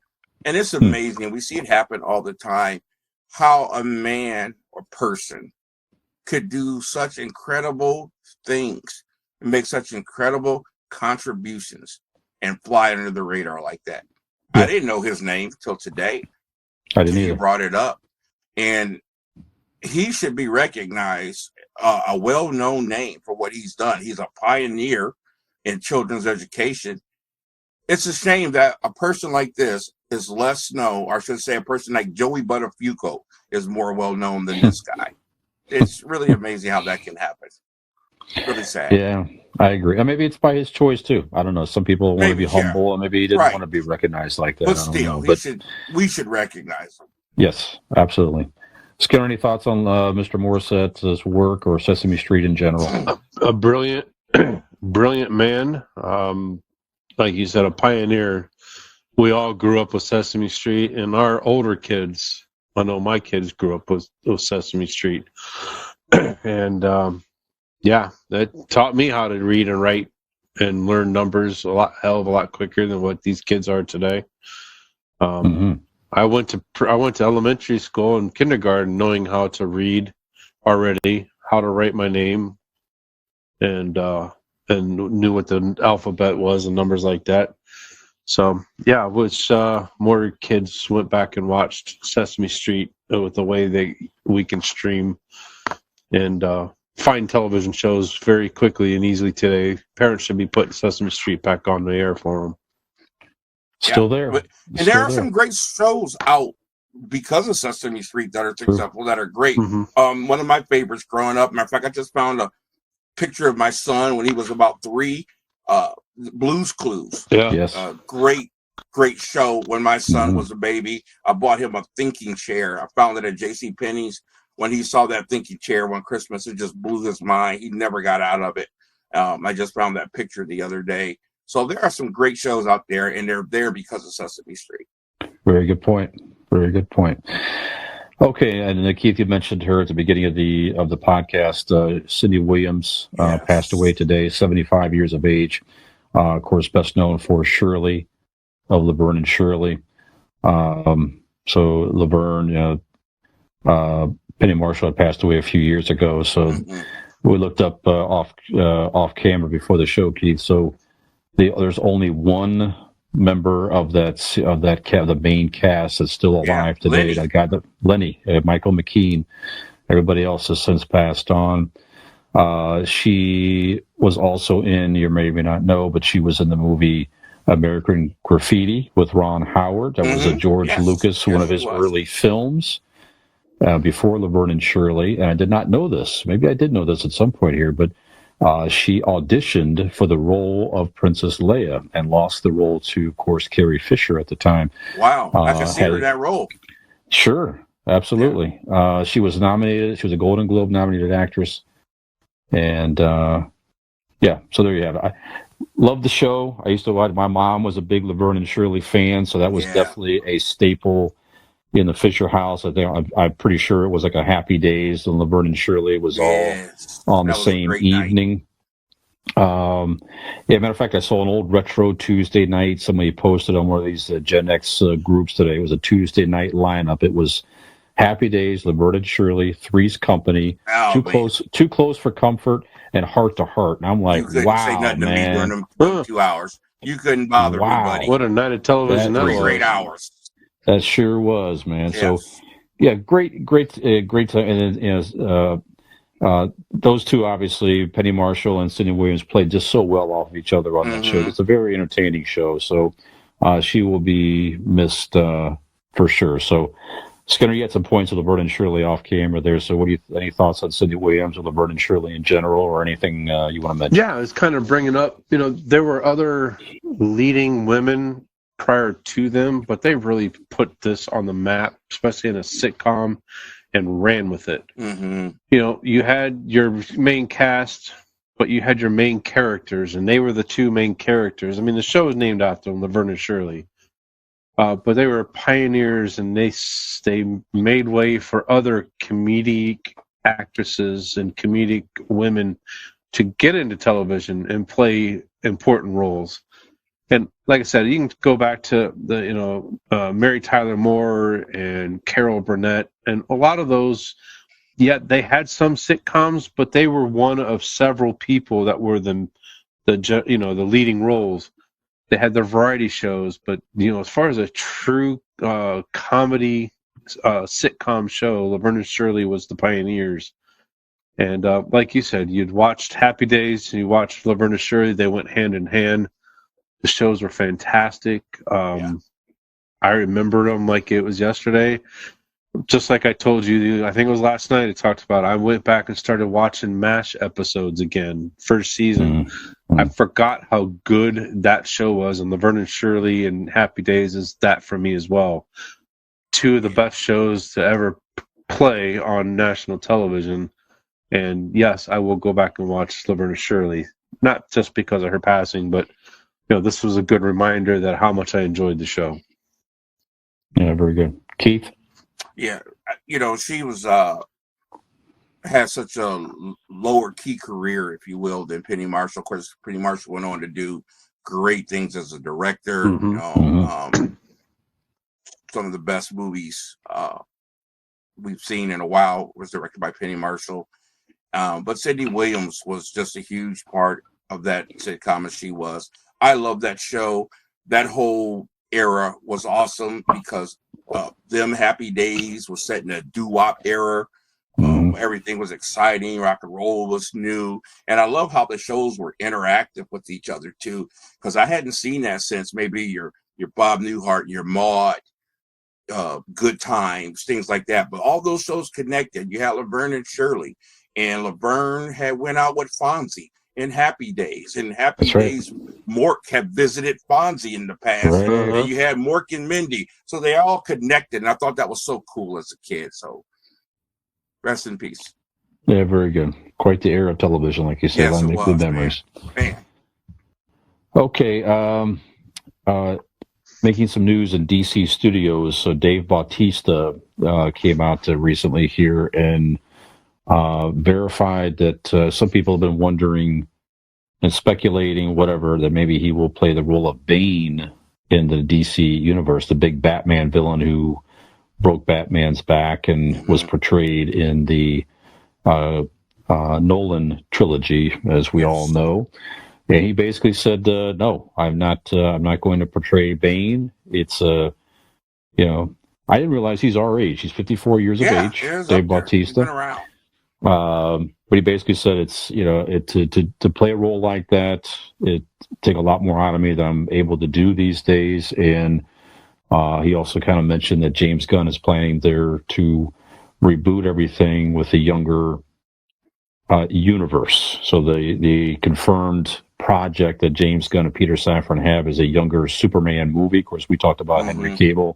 And it's amazing. We see it happen all the time. How a man or person could do such incredible things and make such incredible contributions and fly under the radar like that. I didn't know his name till today. I didn't You either. brought it up. And he should be recognized, a well-known name for what he's done. He's a pioneer in children's education. It's a shame that a person like this is less known, or I should say a person like Joey Buttafuoco is more well-known than this guy. It's really amazing how that can happen. Really sad. Yeah, I agree. And maybe it's by his choice too. I don't know. Some people want to be humble, and maybe he didn't want to be recognized like that. But I don't still, know. we should recognize him. Yes, absolutely. Skinner, any thoughts on Mr. Morissette's work or Sesame Street in general? A brilliant, brilliant man. Like you said, a pioneer. We all grew up with Sesame Street, and our older kids, I know my kids grew up with Sesame Street. And yeah, that taught me how to read and write and learn numbers hell of a lot quicker than what these kids are today. I went to elementary school and kindergarten knowing how to read already, how to write my name, and knew what the alphabet was and numbers like that. So yeah, I wish more kids went back and watched Sesame Street with the way we can stream and find television shows very quickly and easily today. Parents should be putting Sesame Street back on the air for them. Still there. And there are some great shows out because of Sesame Street that are successful, that are great. Mm-hmm. One of my favorites growing up, matter of fact, I just found a picture of my son when he was about 3, Blue's Clues. Yeah. Yes. Great show when my son was a baby. I bought him a thinking chair. I found it at JCPenney's. When he saw that thinking chair one Christmas, it just blew his mind. He never got out of it. I just found that picture the other day. So there are some great shows out there, and they're there because of Sesame Street. Very good point. Very good point. Okay, and Keith, you mentioned her at the beginning of the podcast. Cindy Williams passed away today, 75 years of age. Of course, best known for Shirley of Laverne and Shirley. So Laverne, Penny Marshall had passed away a few years ago. So we looked up off camera before the show, Keith. So there's only one member of the main cast that's still alive today. Lenny. That guy, Lenny, Michael McKean. Everybody else has since passed on. She was also in, you may not know, but she was in the movie American Graffiti with Ron Howard. That was a George Lucas, one of his early films. Before Laverne and Shirley, and I did not know this. Maybe I did know this at some point here, but she auditioned for the role of Princess Leia and lost the role to, of course, Carrie Fisher at the time. Wow, I can see her in that role. Sure, absolutely. Yeah. She was nominated. She was a Golden Globe nominated actress, and so there you have it. I love the show. I used to watch. My mom was a big Laverne and Shirley fan, so that was definitely a staple in the Fisher house. I think I'm pretty sure it was like a Happy Days, and Laverne and Shirley was all on the same evening. Matter of fact, I saw an old retro Tuesday night. Somebody posted on one of these GenX groups today. It was a Tuesday night lineup. It was Happy Days, Laverne and Shirley, Three's Company, Too Close for Comfort, and Heart to Heart. And I'm like, you couldn't wow, say nothing man. to me during them 2 hours. You couldn't bother me, buddy. What a night of television that was. 3 great hours. That sure was, man. Yes. So, yeah, great time. And then, those two, obviously, Penny Marshall and Cindy Williams, played just so well off of each other on that show. It's a very entertaining show. So, she will be missed for sure. So, Skinner, you had some points of Laverne and Shirley off camera there. So, any thoughts on Cindy Williams or Laverne and Shirley in general, or anything you want to mention? Yeah, it's kind of bringing up. There were other leading women prior to them, but they really put this on the map, especially in a sitcom, and ran with it. You had your main cast, but you had your main characters, and they were the 2 main characters. I mean, the show was named after them, Laverne and Shirley, but they were pioneers, and they made way for other comedic actresses and comedic women to get into television and play important roles. And like I said, you can go back to the Mary Tyler Moore and Carol Burnett, and a lot of those. Yet they had some sitcoms, but they were one of several people that were the leading roles. They had their variety shows, but as far as a true comedy sitcom show. Laverne and Shirley was the pioneers. And like you said, you'd watched Happy Days and you watched Laverne and Shirley. They went hand in hand. The shows were fantastic. I remember them like it was yesterday. Just like I told you, I think it was last night I talked about, I went back and started watching MASH episodes again, first season. I forgot how good that show was, and Laverne and Shirley and Happy Days is that for me as well. Two of the best shows to ever play on national television. And yes, I will go back and watch Laverne and Shirley, not just because of her passing, but this was a good reminder that how much I enjoyed the show. Yeah, very good. Keith? Yeah, she was had such a lower key career, if you will, than Penny Marshall. Of course, Penny Marshall went on to do great things as a director. Some of the best movies we've seen in a while was directed by Penny Marshall. But Cindy Williams was just a huge part of that sitcom as she was. I love that show. That whole era was awesome because them Happy Days was set in a doo-wop era. Everything was exciting. Rock and roll was new. And I love how the shows were interactive with each other too, because I hadn't seen that since maybe your Bob Newhart, your Maude, Good Times, things like that. But all those shows connected. You had Laverne and Shirley, and Laverne had went out with Fonzie in Happy Days. And Happy Days, Mork had visited Fonzie in the past. And you had Mork and Mindy. So they all connected. And I thought that was so cool as a kid. So rest in peace. Yeah, very good. Quite the era of television, like you said. Yes, I make good memories. Man. Okay. Making some news in DC studios. So Dave Bautista came out recently here and verified that some people have been wondering and speculating, whatever, that maybe he will play the role of Bane in the DC universe, the big Batman villain who broke Batman's back and was portrayed in the Nolan trilogy, as we all know. And he basically said, "No, I'm not going to portray Bane. It's I didn't realize he's our age. He's 54 years of age, Dave Bautista. But he basically said it's to play a role like that, it take a lot more out of me than I'm able to do these days." And he also kind of mentioned that James Gunn is planning there to reboot everything with a younger universe. So the confirmed project that James Gunn and Peter Safran have is a younger Superman movie. Of course, we talked about Henry Cavill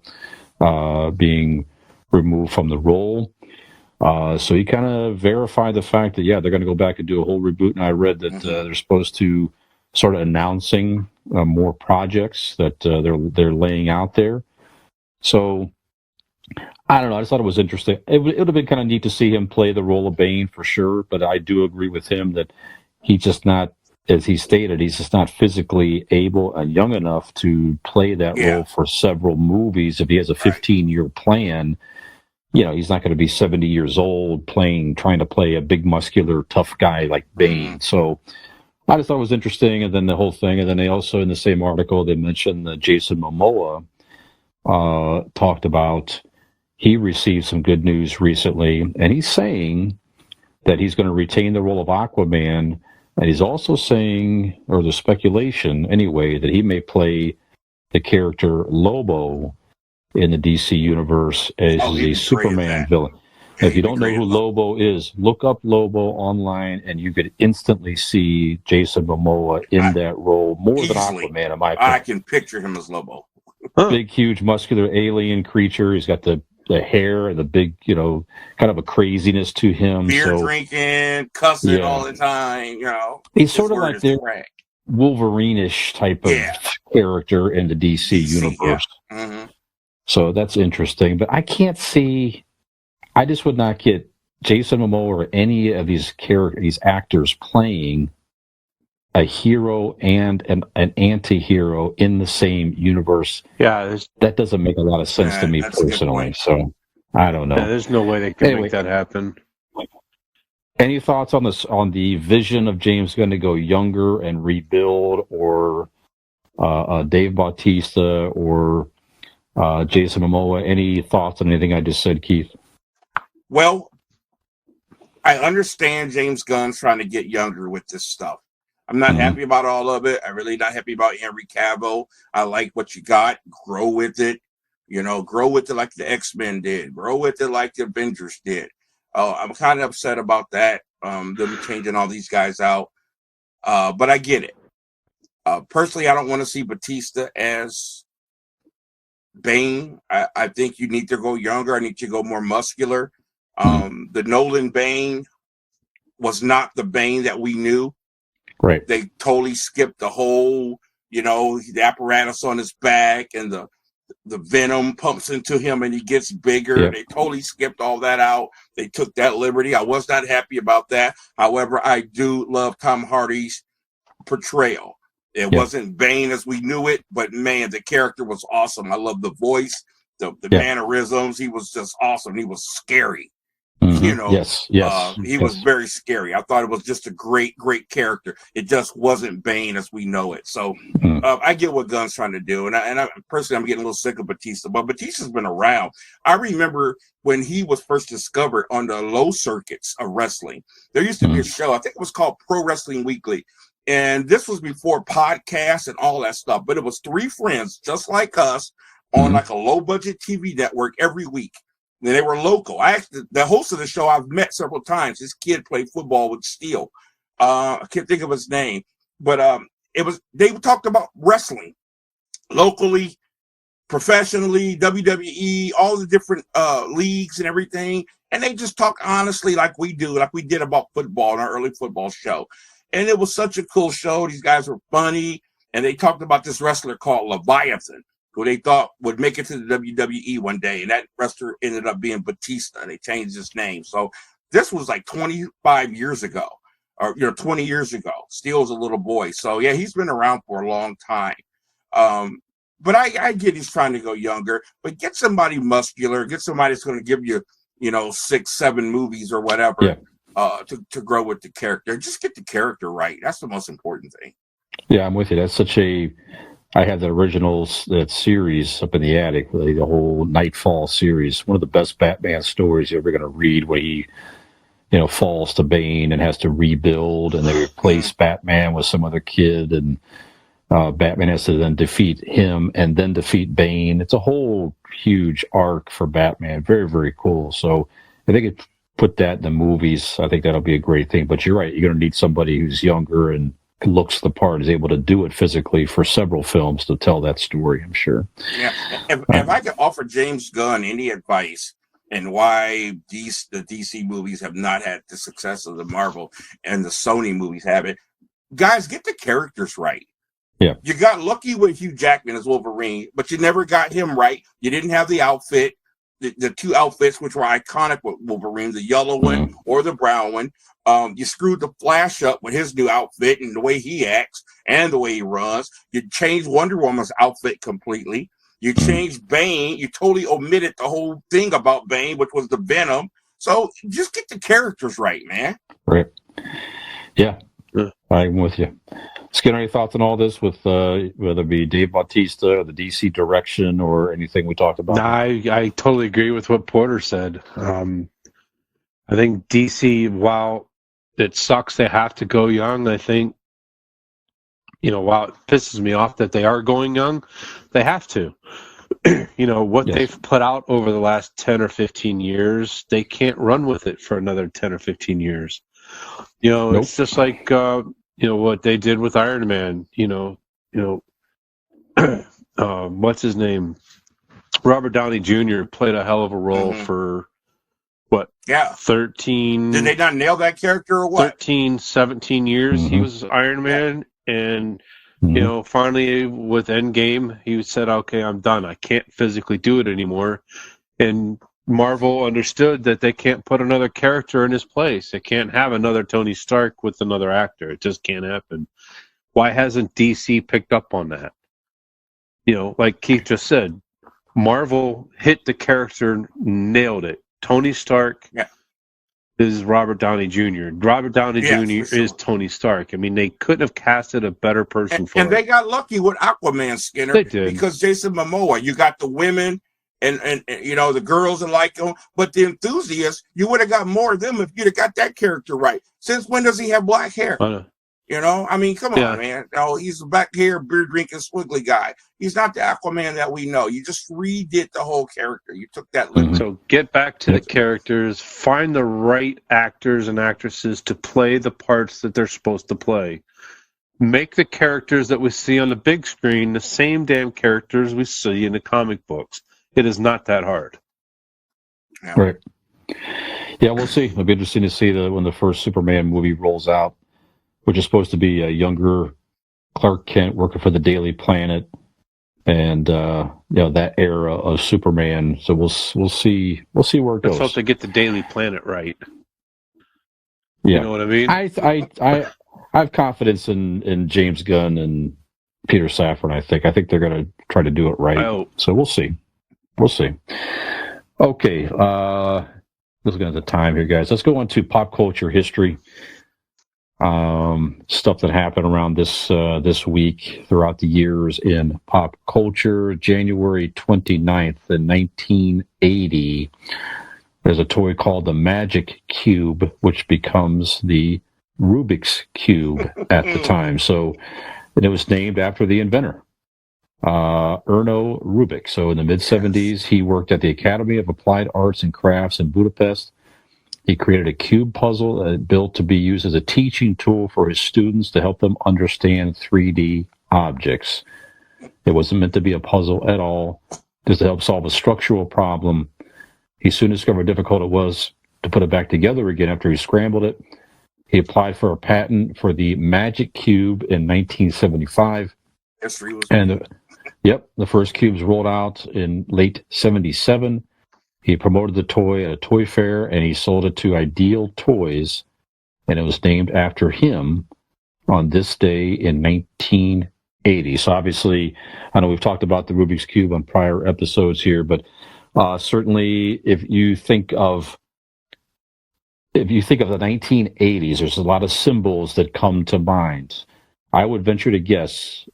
being removed from the role. So he kind of verified the fact that, they're going to go back and do a whole reboot. And I read that they're supposed to sort of announcing more projects that they're laying out there. So I don't know. I just thought it was interesting. It would have been kind of neat to see him play the role of Bane for sure. But I do agree with him that he's just not, as he stated, he's just not physically able and young enough to play that role for several movies. If he has a 15-year plan, he's not going to be 70 years old trying to play a big, muscular, tough guy like Bane. So I just thought it was interesting. And then the whole thing. And then they also, in the same article, they mentioned that Jason Momoa talked about he received some good news recently. And he's saying that he's going to retain the role of Aquaman. And he's also saying, or the speculation anyway, that he may play the character Lobo in the DC universe as a Superman villain. If you don't know who Lobo is, look up Lobo online, and you could instantly see Jason Momoa in that role more than Aquaman, in my opinion. I can picture him as Lobo. Big, huge, muscular alien creature. He's got the hair and the big, kind of a craziness to him. Beer drinking, cussing all the time, He's sort of like the Wolverine-ish type of character in the DC universe. So that's interesting. But I can't see, I just would not get Jason Momoa or any of these actors playing a hero and an anti-hero in the same universe. That doesn't make a lot of sense to me personally. So I don't know. There's no way they can make that happen. Any thoughts on this, on the vision of James Gunn to go younger and rebuild, or Dave Bautista, or Jason Momoa. Any thoughts on anything I just said, Keith? Well, I understand James Gunn's trying to get younger with this stuff. I'm not happy about all of it. I'm really not happy about Henry Cavill. I like what you got. Grow with it. Grow with it like the X-Men did. Grow with it like the Avengers did. I'm kind of upset about that. They'll be changing all these guys out. But I get it. Personally, I don't want to see Batista as Bane. I think you need to go younger. I need to go more muscular. The Nolan Bane was not the Bane that we knew. Right. They totally skipped the whole, the apparatus on his back and the venom pumps into him and he gets bigger. Yep. They totally skipped all that out. They took that liberty. I was not happy about that. However, I do love Tom Hardy's portrayal. It wasn't Bane as we knew it, but man, the character was awesome. I love the voice, the mannerisms. He was just awesome. He was scary. Yes. He was very scary. I thought it was just a great character. It just wasn't Bane as we know it. So I get what Gunn's trying to do, and I personally, I'm getting a little sick of Batista. But Batista's been around. I remember when he was first discovered on the low circuits of wrestling. There used to be a show. I think it was called Pro Wrestling Weekly, and this was before podcasts and all that stuff. But it was three friends just like us on like a low budget TV network every week. And they were local. The host of the show I've met several times. This kid played football with Steel. I can't think of his name, but they talked about wrestling locally, professionally, WWE, all the different leagues and everything. And they just talk honestly like we do, like we did about football in our early football show. And it was such a cool show. These guys were funny. And they talked about this wrestler called Leviathan, who they thought would make it to the WWE one day. And that wrestler ended up being Batista. They changed his name. So this was like 25 years ago, or 20 years ago. Steel was a little boy. So yeah, he's been around for a long time. But I get he's trying to go younger, but get somebody muscular, get somebody that's going to give you, 6, 7 movies or whatever, to grow with the character. Just get the character right. That's the most important thing. Yeah, I'm with you. That's I had the originals, that series up in the attic, really, the whole Nightfall series. One of the best Batman stories you're ever going to read, where he, falls to Bane and has to rebuild, and they replace Batman with some other kid, and Batman has to then defeat him and then defeat Bane. It's a whole huge arc for Batman. Very, very cool. So I think it put that in the movies. I think that'll be a great thing. But you're right. You're going to need somebody who's younger and looks the part, is able to do it physically for several films to tell that story, I'm sure. Yeah. If I could offer James Gunn any advice and why the DC movies have not had the success of the Marvel and the Sony movies have it, guys, get the characters right. Yeah. You got lucky with Hugh Jackman as Wolverine, but you never got him right. You didn't have the outfit, the two outfits which were iconic with Wolverine, the yellow one or the brown one. You screwed the Flash up with his new outfit and the way he acts and the way he runs. You changed Wonder Woman's outfit completely. You changed Bane. You totally omitted the whole thing about Bane, which was the Venom. So just get the characters right, man. Right. Yeah. I'm with you. Skinner, any thoughts on all this, with whether it be Dave Bautista or the DC direction or anything we talked about? No, I totally agree with what Porter said. I think DC, while it sucks they have to go young, I think, while it pisses me off that they are going young, they have to. What they've put out over the last 10 or 15 years, they can't run with it for another 10 or 15 years. It's just like, what they did with Iron Man, what's his name? Robert Downey Jr. played a hell of a role for, 13... Did they not nail that character or what? 13, 17 years he was Iron Man, and, finally with Endgame, he said, okay, I'm done. I can't physically do it anymore. And Marvel understood that they can't put another character in his place. They can't have another Tony Stark with another actor. It just can't happen. Why hasn't DC picked up on that? Like Keith just said, Marvel hit the character, nailed it. Tony Stark, is Robert Downey Jr. Robert Downey Jr. for sure. is Tony Stark. I mean, they couldn't have casted a better person for it. And they got lucky with Aquaman, Skinner. They did. Because Jason Momoa, you got the women and you know, the girls that like him, but the enthusiasts, you would have got more of them if you'd have got that character right. Since when does he have black hair? You know, I mean, come on, man. Oh, he's a back here, beer drinking, squiggly guy. He's not the Aquaman that we know. You just redid the whole character. You took that liberty. So get back to the characters, find the right actors and actresses to play the parts that they're supposed to play. Make the characters that we see on the big screen the same damn characters we see in the comic books. It is not that hard. Yeah. Right. Yeah, we'll see. It'll be interesting to see when the first Superman movie rolls out, which is supposed to be a younger Clark Kent working for the Daily Planet, and that era of Superman. So we'll see where it goes. Let's hope they get the Daily Planet right. Yeah. You know what I mean? I have confidence in James Gunn and Peter Safran. I think they're going to try to do it right. So we'll see. Okay. Looking at the time here, guys. Let's go on to pop culture history. Stuff that happened around this week throughout the years in pop culture. January 29th in 1980, there's a toy called the Magic Cube, which becomes the Rubik's Cube at the time. So, and it was named after the inventor, Erno Rubik. So in the mid-70s, he worked at the Academy of Applied Arts and Crafts in Budapest. He created a cube puzzle built to be used as a teaching tool for his students to help them understand 3D objects. It wasn't meant to be a puzzle at all, just to help solve a structural problem. He soon discovered how difficult it was to put it back together again after he scrambled it. He applied for a patent for the Magic Cube in 1975. The first cubes rolled out in late 77. He promoted the toy at a toy fair, and he sold it to Ideal Toys, and it was named after him on this day in 1980. So obviously, I know we've talked about the Rubik's Cube on prior episodes here, but certainly if you think of the 1980s, there's a lot of symbols that come to mind. I would venture to guess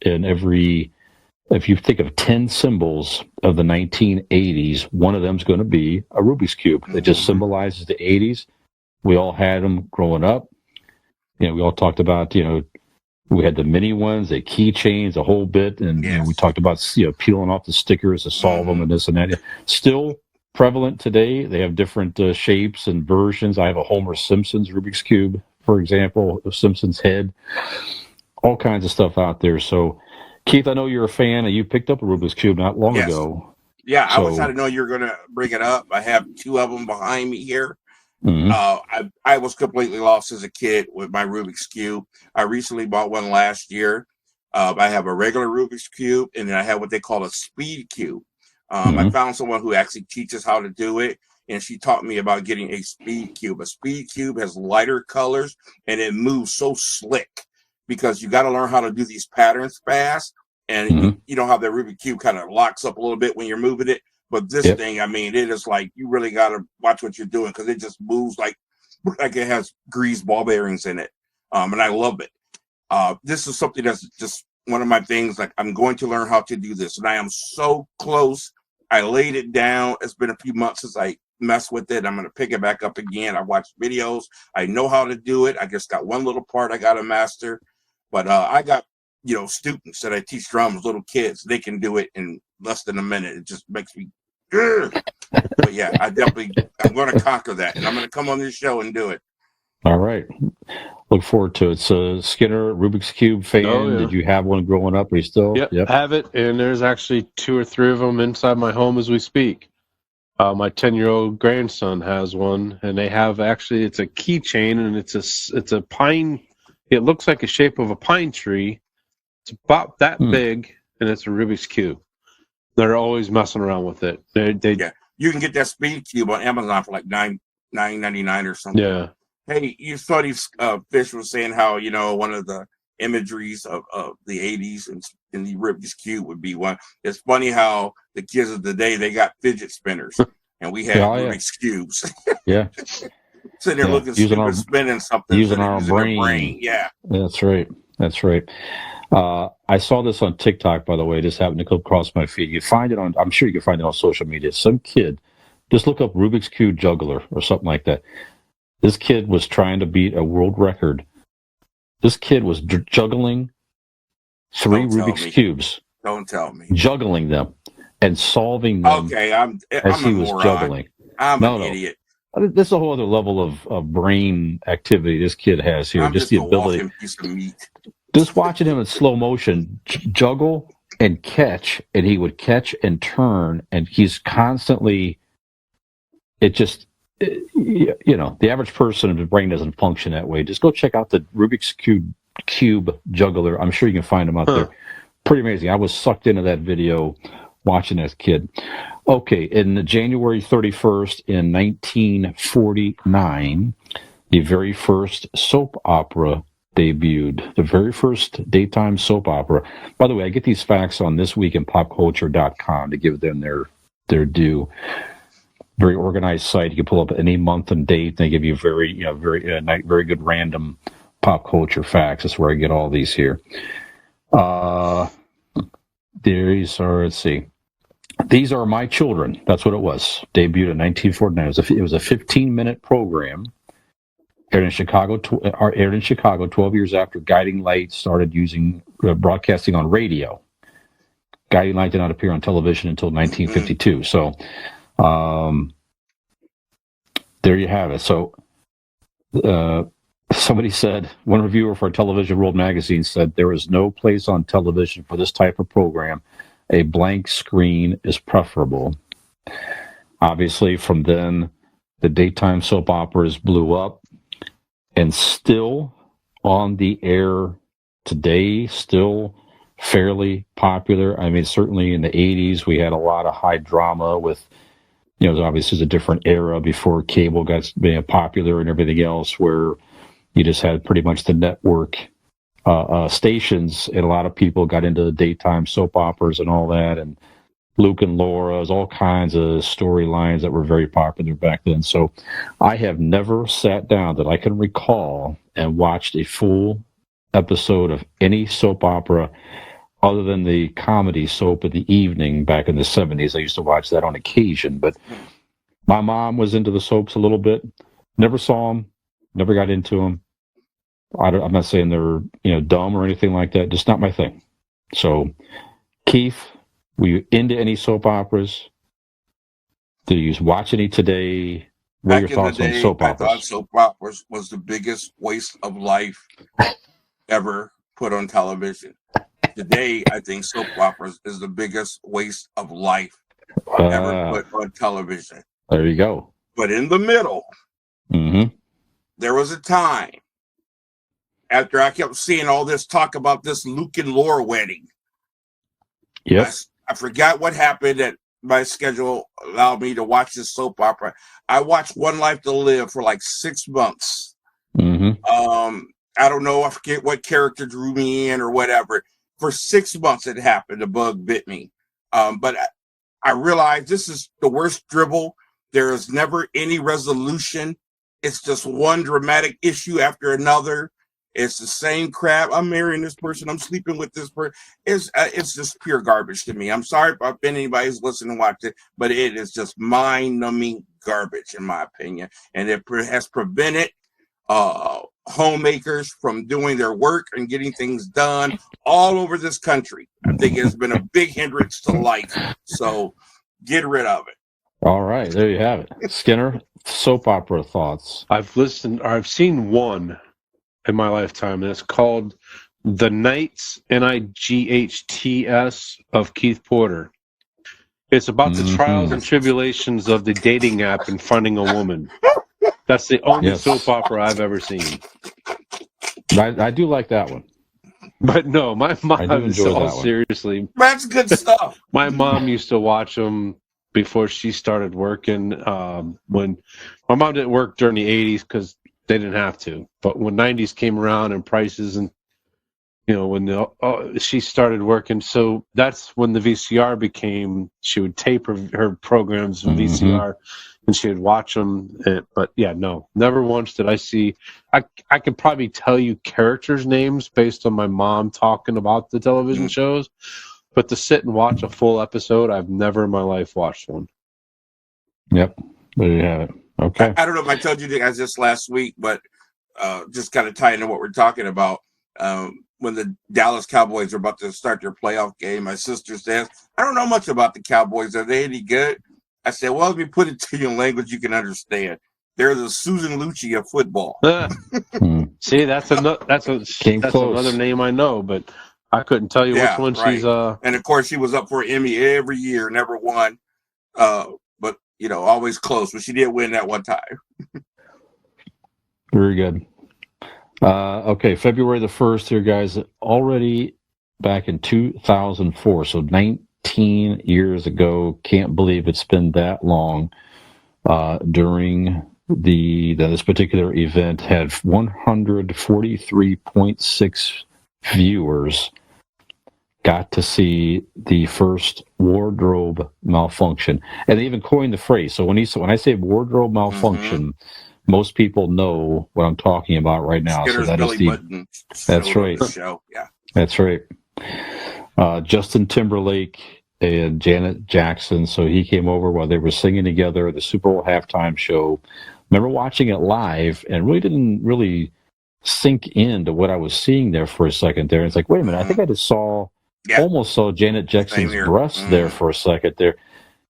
if you think of 10 symbols of the 1980s, one of them is going to be a Rubik's Cube. It just symbolizes the 80s. We all had them growing up. We all talked about, we had the mini ones, the keychains, a whole bit. And we talked about, peeling off the stickers to solve them and this and that. Still prevalent today. They have different shapes and versions. I have a Homer Simpson's Rubik's Cube, for example, a Simpson's head. All kinds of stuff out there. So, Keith, I know you're a fan, and you picked up a Rubik's Cube not long ago. Yeah, I was. I didn't know you were going to bring it up. I have two of them behind me here. Mm-hmm. I was completely lost as a kid with my Rubik's Cube. I recently bought one last year. I have a regular Rubik's Cube, and then I have what they call a speed cube. I found someone who actually teaches how to do it, and she taught me about getting a speed cube. A speed cube has lighter colors, and it moves so slick, because you got to learn how to do these patterns fast. And you know how the Rubik's Cube kind of locks up a little bit when you're moving it. But this thing, I mean, it is like, you really got to watch what you're doing, because it just moves like it has greased ball bearings in it. And I love it. This is something that's just one of my things. Like, I'm going to learn how to do this. And I am so close. I laid it down. It's been a few months since I messed with it. I'm going to pick it back up again. I watched videos. I know how to do it. I just got one little part I got to master. But I got, students that I teach drums, little kids. They can do it in less than a minute. It just makes me, but yeah, I'm going to conquer that. And I'm going to come on this show and do it. All right. Look forward to it. So, Skinner, Rubik's Cube fan, Did you have one growing up? Are you still? Yep, have it. And there's actually 2 or 3 of them inside my home as we speak. My 10-year-old grandson has one, and they have it's a keychain, and it's a pine. It looks like a shape of a pine tree. It's about that big, and it's a Rubik's Cube. They're always messing around with it. You can get that speed cube on Amazon for like $9.99 or something. Yeah. Hey, you saw these Fish was saying how one of the imageries of the 80s and the Rubik's Cube would be one. It's funny how the kids of the day, they got fidget spinners, and we had Rubik's Cubes. Yeah. sitting there looking stupid, spinning something, using our brain. Yeah, that's right. I saw this on TikTok, by the way. This happened to come across my feed. You find it on. I'm sure you can find it on social media. Some kid, just look up Rubik's Cube juggler or something like that. This kid was trying to beat a world record. This kid was juggling 3 Rubik's Cubes. Don't tell me. Juggling them and solving them. Okay, I'm he was juggling. I'm an idiot. This is a whole other level of brain activity this kid has here. I'm just the ability. Walking piece of meat. Just watching him in slow motion juggle and catch, and he would catch and turn, and he's constantly. It just, the average person, the brain doesn't function that way. Just go check out the Rubik's Cube juggler. I'm sure you can find him out there. Pretty amazing. I was sucked into that video watching that kid. Okay, in January 31st in 1949, the very first soap opera debuted. The very first daytime soap opera. By the way, I get these facts on thisweekinpopculture.com to give them their due. Very organized site. You can pull up any month and date, and they give you very good random pop culture facts. That's where I get all these here. These are, let's see. These Are My Children. That's what it was. Debuted in 1949. It was a 15-minute program. Aired in Chicago 12 years after Guiding Light started using broadcasting on radio. Guiding Light did not appear on television until 1952. So there you have it. So somebody said, one reviewer for Television World magazine said, there is no place on television for this type of program. A blank screen is preferable. Obviously, from then, the daytime soap operas blew up and still on the air today, still fairly popular. I mean, certainly in the 80s, we had a lot of high drama with, obviously it's a different era before cable got popular and everything else, where you just had pretty much the network stations, and a lot of people got into the daytime soap operas and all that, and Luke and Laura's, all kinds of storylines that were very popular back then. So I have never sat down that I can recall and watched a full episode of any soap opera other than the comedy soap in the evening back in the 70s. I used to watch that on occasion, but my mom was into the soaps a little bit. Never saw them, never got into them. I'm not saying they're dumb or anything like that. Just not my thing. So, Keith, were you into any soap operas? Do you watch any today? What are your thoughts on soap operas? I thought soap operas was the biggest waste of life ever put on television. Today, I think soap operas is the biggest waste of life ever put on television. There you go. But in the middle, there was a time after I kept seeing all this talk about this Luke and Laura wedding. Yes. I forgot what happened, that my schedule allowed me to watch this soap opera. I watched One Life to Live for like 6 months. I don't know, I forget what character drew me in or whatever. For 6 months it happened, the bug bit me. But I realized this is the worst dribble. There is never any resolution. It's just one dramatic issue after another. It's the same crap. I'm marrying this person. I'm sleeping with this person. It's just pure garbage to me. I'm sorry if anybody who's listening and watched it, but it is just mind-numbing garbage, in my opinion. And it has prevented homemakers from doing their work and getting things done all over this country. I think it's been a big hindrance to life. So get rid of it. All right, there you have it. Skinner, soap opera thoughts. I've seen one in my lifetime, and it's called The Knights, Nights, of Keith Porter. It's about the trials and tribulations of the dating app and finding a woman. That's the only soap opera I've ever seen. I do like that one. But no, my mom, seriously. That's good stuff. My mom used to watch them before she started working. When my mom didn't work during the 80s because they didn't have to. But when 90s came around and prices and, when she started working. So that's when the VCR became, she would tape her programs in VCR. and she would watch them. But yeah, no, never once did I see. I could probably tell you characters' names based on my mom talking about the television shows, but to sit and watch a full episode, I've never in my life watched one. Yep, there you have it. Okay. I don't know if I told you guys this last week, but just kind of tie into what we're talking about. When the Dallas Cowboys are about to start their playoff game, my sister says, I don't know much about the Cowboys. Are they any good? I said, well, let me put it to you in language you can understand. They're the Susan Lucci of football. See, that's another name I know, but I couldn't tell you which one she's. And of course, she was up for an Emmy every year, never won. But always close. But she did win that one time. Very good. Okay, February the 1st here, guys. Already back in 2004, so 19 years ago. Can't believe it's been that long. During this particular event, had 143.6 viewers got to see the first wardrobe malfunction, and they even coined the phrase. So when I say wardrobe malfunction, most people know what I'm talking about right now. Skinner's so that Billy is Button. That's right. Show. Yeah. That's right. Justin Timberlake and Janet Jackson. So he came over while they were singing together at the Super Bowl halftime show. Remember watching it live and really didn't sink into what I was seeing there for a second there. It's like, wait a minute, I think I just almost saw Janet Jackson's breasts there for a second there.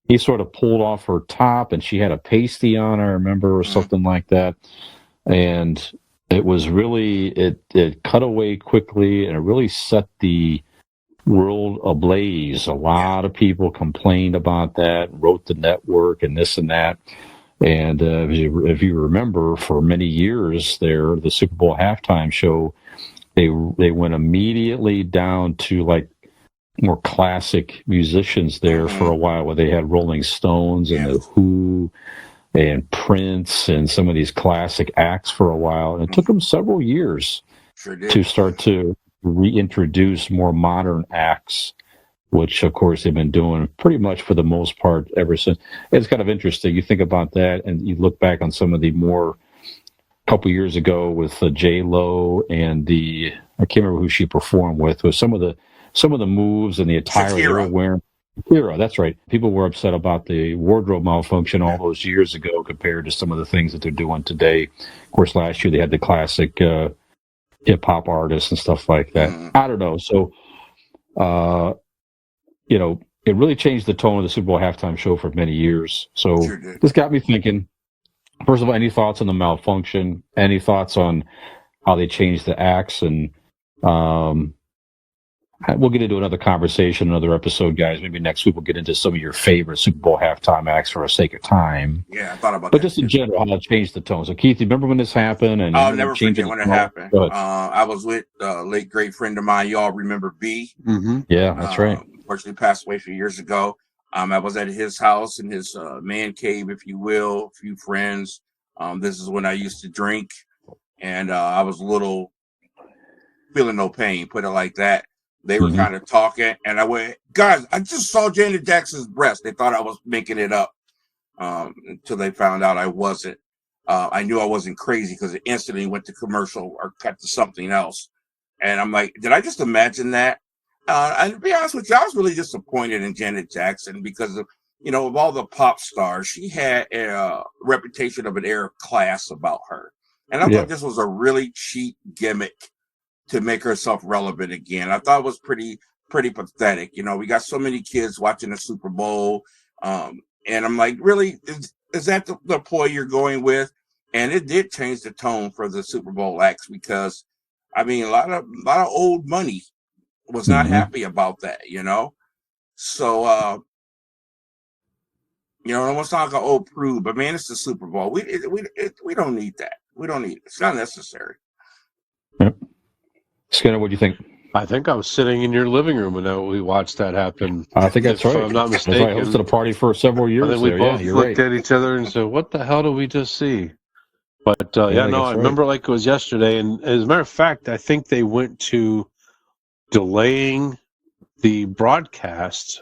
He sort of pulled off her top and she had a pasty on, I remember, or something like that. And it was really, it cut away quickly and it really set the world ablaze. A lot of people complained about that, wrote the network and this and that. And if you remember, for many years there, the Super Bowl halftime show, they went immediately down to like more classic musicians there for a while, where they had Rolling Stones and the Who and Prince and some of these classic acts for a while. And it took them several years to start to reintroduce more modern acts, which of course they've been doing pretty much for the most part ever since. It's kind of interesting. You think about that and you look back on some of the more couple years ago with J-Lo and I can't remember who she performed with some of the moves and the attire they were wearing. Shakira, that's right. People were upset about the wardrobe malfunction all those years ago compared to some of the things that they're doing today. Of course, last year they had the classic hip-hop artists and stuff like that. I don't know. So, it really changed the tone of the Super Bowl halftime show for many years. So this got me thinking, first of all, any thoughts on the malfunction? Any thoughts on how they changed the acts? And we'll get into another conversation, another episode, guys. Maybe next week we'll get into some of your favorite Super Bowl halftime acts for the sake of time. Yeah, I thought about that. But just in general, how it changed the tone. So, Keith, you remember when this happened? And I'll never forget when it happened. I was with a late great friend of mine. Y'all remember B? Mm-hmm. Yeah, that's right. Unfortunately passed away a few years ago. I was at his house in his man cave, if you will, a few friends. This is when I used to drink, and I was a little feeling no pain, put it like that. They were kind of talking, and I went, guys, I just saw Janet Jackson's breast. They thought I was making it up until they found out I wasn't. I knew I wasn't crazy because it instantly went to commercial or cut to something else. And I'm like, did I just imagine that? And to be honest with you, I was really disappointed in Janet Jackson because of all the pop stars, she had a reputation of an air of class about her. And I thought this was a really cheap gimmick to make herself relevant again. I thought it was pretty pathetic. We got so many kids watching the Super Bowl. And I'm like, really, is that the ploy you're going with? And it did change the tone for the Super Bowl acts because, a lot of old money was not happy about that, So, I don't want to sound like an old prude, but man, it's the Super Bowl. We don't need that. We don't need it. It's not necessary. Yep. Skinner, what do you think? I think I was sitting in your living room when we watched that happen. I think that's right. If I'm not mistaken. I hosted a party for several years. I think we both looked at each other and said, what the hell did we just see? But, I remember like it was yesterday. And as a matter of fact, I think they went to delaying the broadcast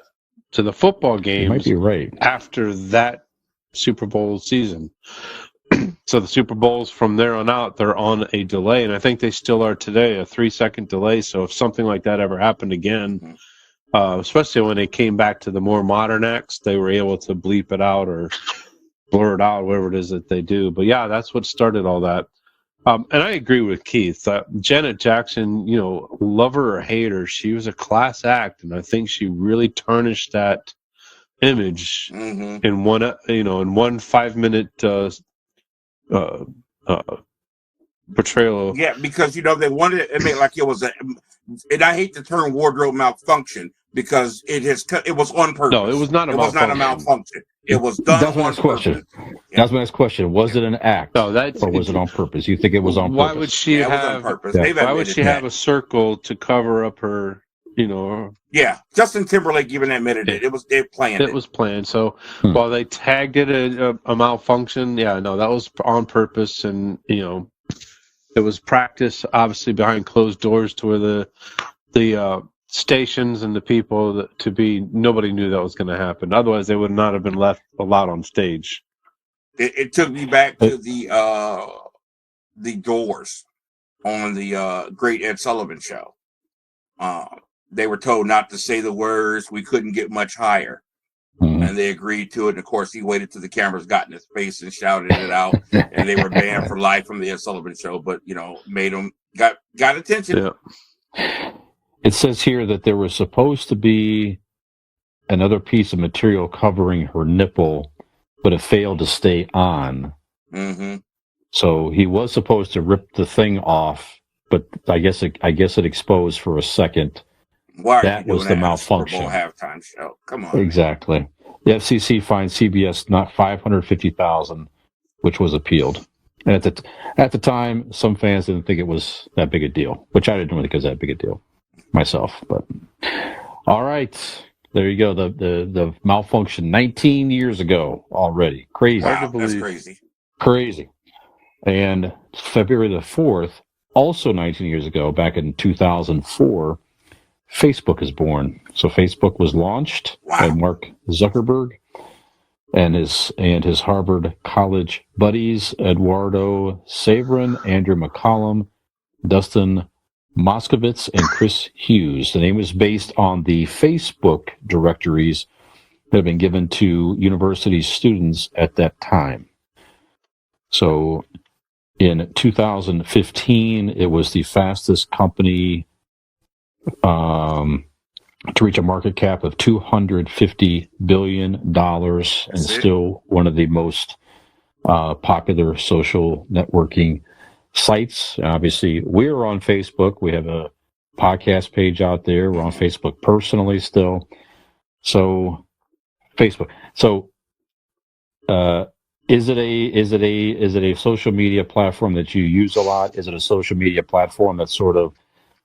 to the football games. You might be right. After that Super Bowl season. So the Super Bowls from there on out, they're on a delay, and I think they still are today, a 3-second delay. So if something like that ever happened again, especially when they came back to the more modern acts, they were able to bleep it out or blur it out, whatever it is that they do. But yeah, that's what started all that. And I agree with Keith. Janet Jackson, love her or hate her, she was a class act, and I think she really tarnished that image in one 5-minute portrayal. Yeah, because they wanted to make like it was and I hate the term wardrobe malfunction because it was on purpose. No, it was not a malfunction. It was done on purpose. That's my next question. Was it an act? No, or was it on purpose? You think it was on purpose? Why would she have? Why would she have a circle to cover up her? Yeah, Justin Timberlake even admitted it. They planned it. It was planned. So while they tagged it a malfunction, that was on purpose, and it was practice, obviously behind closed doors, to where the stations and the people nobody knew that was going to happen. Otherwise, they would not have been allowed on stage. It took me back to the Doors on the Great Ed Sullivan Show. They were told not to say the words. We couldn't get much higher. And they agreed to it. And of course, he waited till the cameras got in his face and shouted it out. And they were banned for life from the Ed Sullivan Show, but made them got attention. Yeah. It says here that there was supposed to be another piece of material covering her nipple, but it failed to stay on. So he was supposed to rip the thing off, but I guess it exposed for a second. Why that was the malfunction. Super Bowl halftime show. Come on. Exactly. The FCC fined CBS not $550,000, which was appealed. And at the time, some fans didn't think it was that big a deal, which I didn't really think it was that big a deal myself. But all right, there you go. The malfunction 19 years ago already. Crazy. Wow, that's crazy. Crazy. And February the 4th, also 19 years ago, back in 2004. Facebook is born. So Facebook was launched by Mark Zuckerberg and his Harvard College buddies, Eduardo Saverin, Andrew McCollum, Dustin Moskovitz, and Chris Hughes. The name was based on the Facebook directories that had been given to university students at that time. So in 2015, it was the fastest company to reach a market cap of $250 billion, and still one of the most popular social networking sites. Obviously, we're on Facebook. We have a podcast page out there. We're on Facebook personally still. So Facebook. So is it a social media platform that you use a lot? Is it a social media platform that's sort of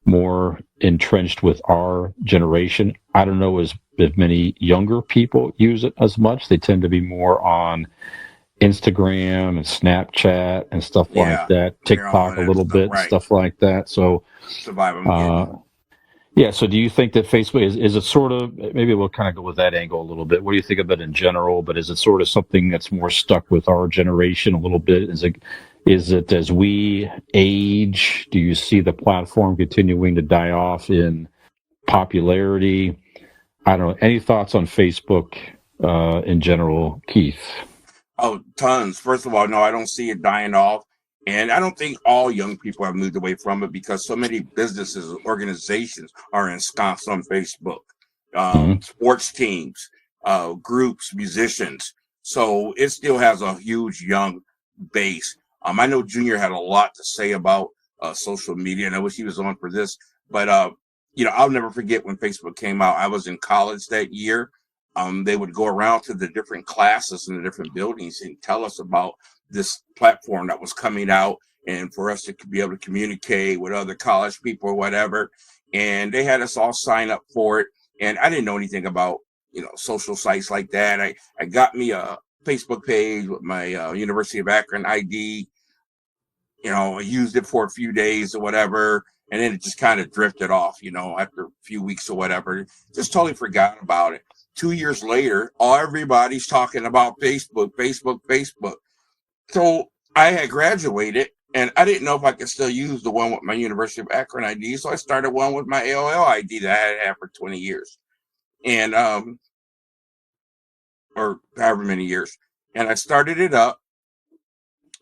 more entrenched with our generation? I don't know if many younger people use it as much. They tend to be more on Instagram and Snapchat and stuff like that. TikTok a little bit, stuff like that. So, so do you think that Facebook is it sort of, maybe we'll kind of go with that angle a little bit. What do you think of it in general? But is it sort of something that's more stuck with our generation a little bit? Is it as we age, do you see the platform continuing to die off in popularity? I don't know. Any thoughts on Facebook in general, Keith? Oh, tons. First of all, no, I don't see it dying off. And I don't think all young people have moved away from it because so many businesses and organizations are ensconced on Facebook. Sports teams, groups, musicians. So it still has a huge young base. I know Junior had a lot to say about social media, and I wish he was on for this. But, I'll never forget when Facebook came out. I was in college that year. They would go around to the different classes in the different buildings and tell us about this platform that was coming out and for us to be able to communicate with other college people or whatever. And they had us all sign up for it. And I didn't know anything about, social sites like that. I got me a Facebook page with my University of Akron ID. I used it for a few days or whatever, and then it just kind of drifted off, after a few weeks or whatever. Just totally forgot about it. 2 years later, everybody's talking about Facebook. So I had graduated, and I didn't know if I could still use the one with my University of Akron ID, so I started one with my AOL ID that I had had for 20 years, and or however many years. And I started it up,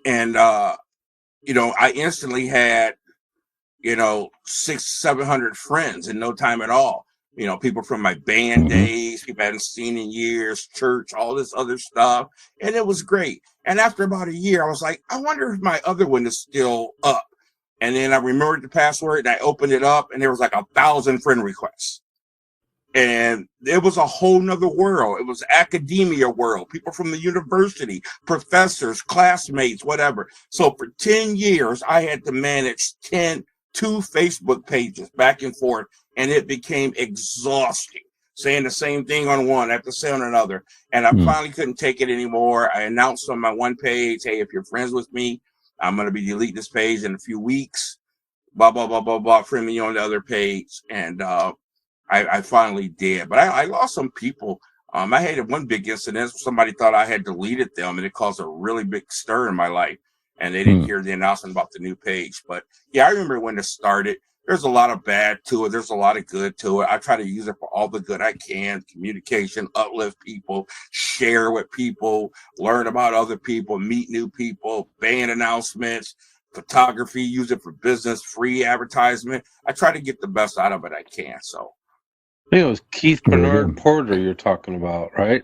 and I instantly had 600-700 friends in no time at all. People from my band days, people I hadn't seen in years, church, all this other stuff, and it was great. And after about a year, I was like, I wonder if my other one is still up. And then I remembered the password, and I opened it up, and there was like 1,000 friend requests. And it was a whole nother world. It was academia world, people from the university, professors, classmates, whatever. So for 10 years, I had to manage 2 Facebook pages back and forth, and it became exhausting, saying the same thing on one, I have to say on another. And I finally couldn't take it anymore. I announced on my one page, hey, if you're friends with me, I'm going to be deleting this page in a few weeks, blah, blah, blah, blah, blah, friend me on the other page. And I finally did. But I lost some people. I had one big incident. Somebody thought I had deleted them, and it caused a really big stir in my life. And they didn't hear the announcement about the new page. But yeah, I remember when it started. There's a lot of bad to it. There's a lot of good to it. I try to use it for all the good I can. Communication, uplift people, share with people, learn about other people, meet new people, band announcements, photography, use it for business, free advertisement. I try to get the best out of it I can. So I think it was Keith Bernard Porter you're talking about, right?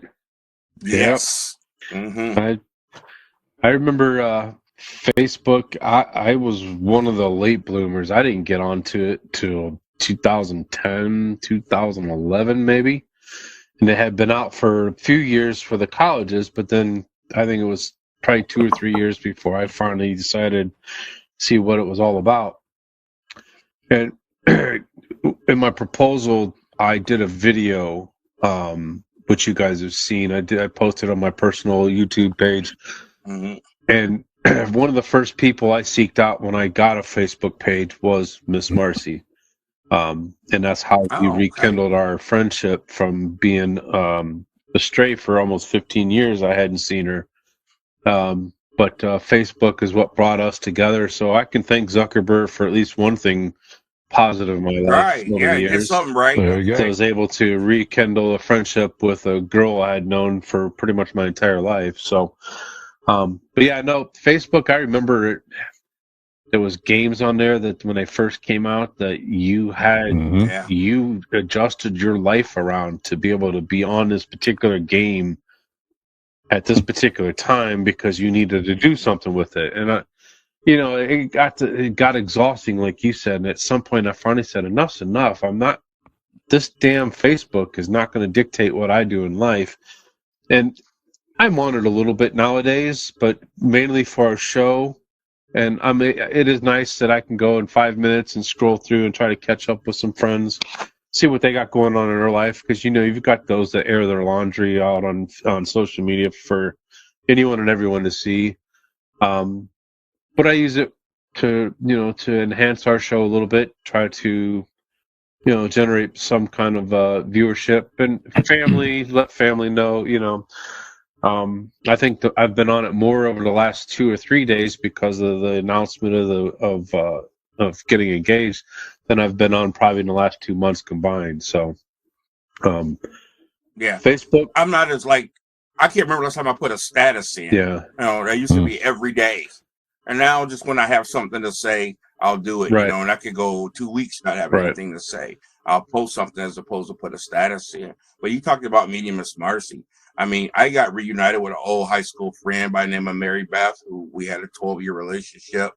Yes. Yep. Mm-hmm. I remember Facebook. I was one of the late bloomers. I didn't get onto it till 2010, 2011 maybe. And it had been out for a few years for the colleges, but then I think it was probably 2 or 3 years before I finally decided to see what it was all about. And in my proposal, I did a video, which you guys have seen. I posted on my personal YouTube page. And one of the first people I seeked out when I got a Facebook page was Miss Marcy. And that's how we rekindled our friendship from being astray for almost 15 years. I hadn't seen her. But Facebook is what brought us together. So I can thank Zuckerberg for at least one thing positive in my life. Right, yeah, you did something right. There you go. So I was able to rekindle a friendship with a girl I had known for pretty much my entire life. So, but yeah, no, Facebook, I remember there was games on there that when they first came out that you had, you adjusted your life around to be able to be on this particular game at this particular time because you needed to do something with it. And it got exhausting, like you said. And at some point, I finally said, "Enough's enough. This damn Facebook is not going to dictate what I do in life." And I'm on it a little bit nowadays, but mainly for our show. And it is nice that I can go in 5 minutes and scroll through and try to catch up with some friends, see what they got going on in their life. Because you've got those that air their laundry out on social media for anyone and everyone to see. But I use it to enhance our show a little bit, try to, generate some kind of viewership and let family know, I think that I've been on it more over the last 2 or 3 days because of the announcement of getting engaged than I've been on probably in the last 2 months combined. So, yeah, Facebook. I'm not as I can't remember last time I put a status in. Yeah, that used to be every day. And now, just when I have something to say, I'll do it. Right. And I could go 2 weeks not having anything to say. I'll post something as opposed to put a status in. But you talked about meeting Miss Marcy. I mean, I got reunited with an old high school friend by the name of Mary Beth, who we had a 12-year relationship.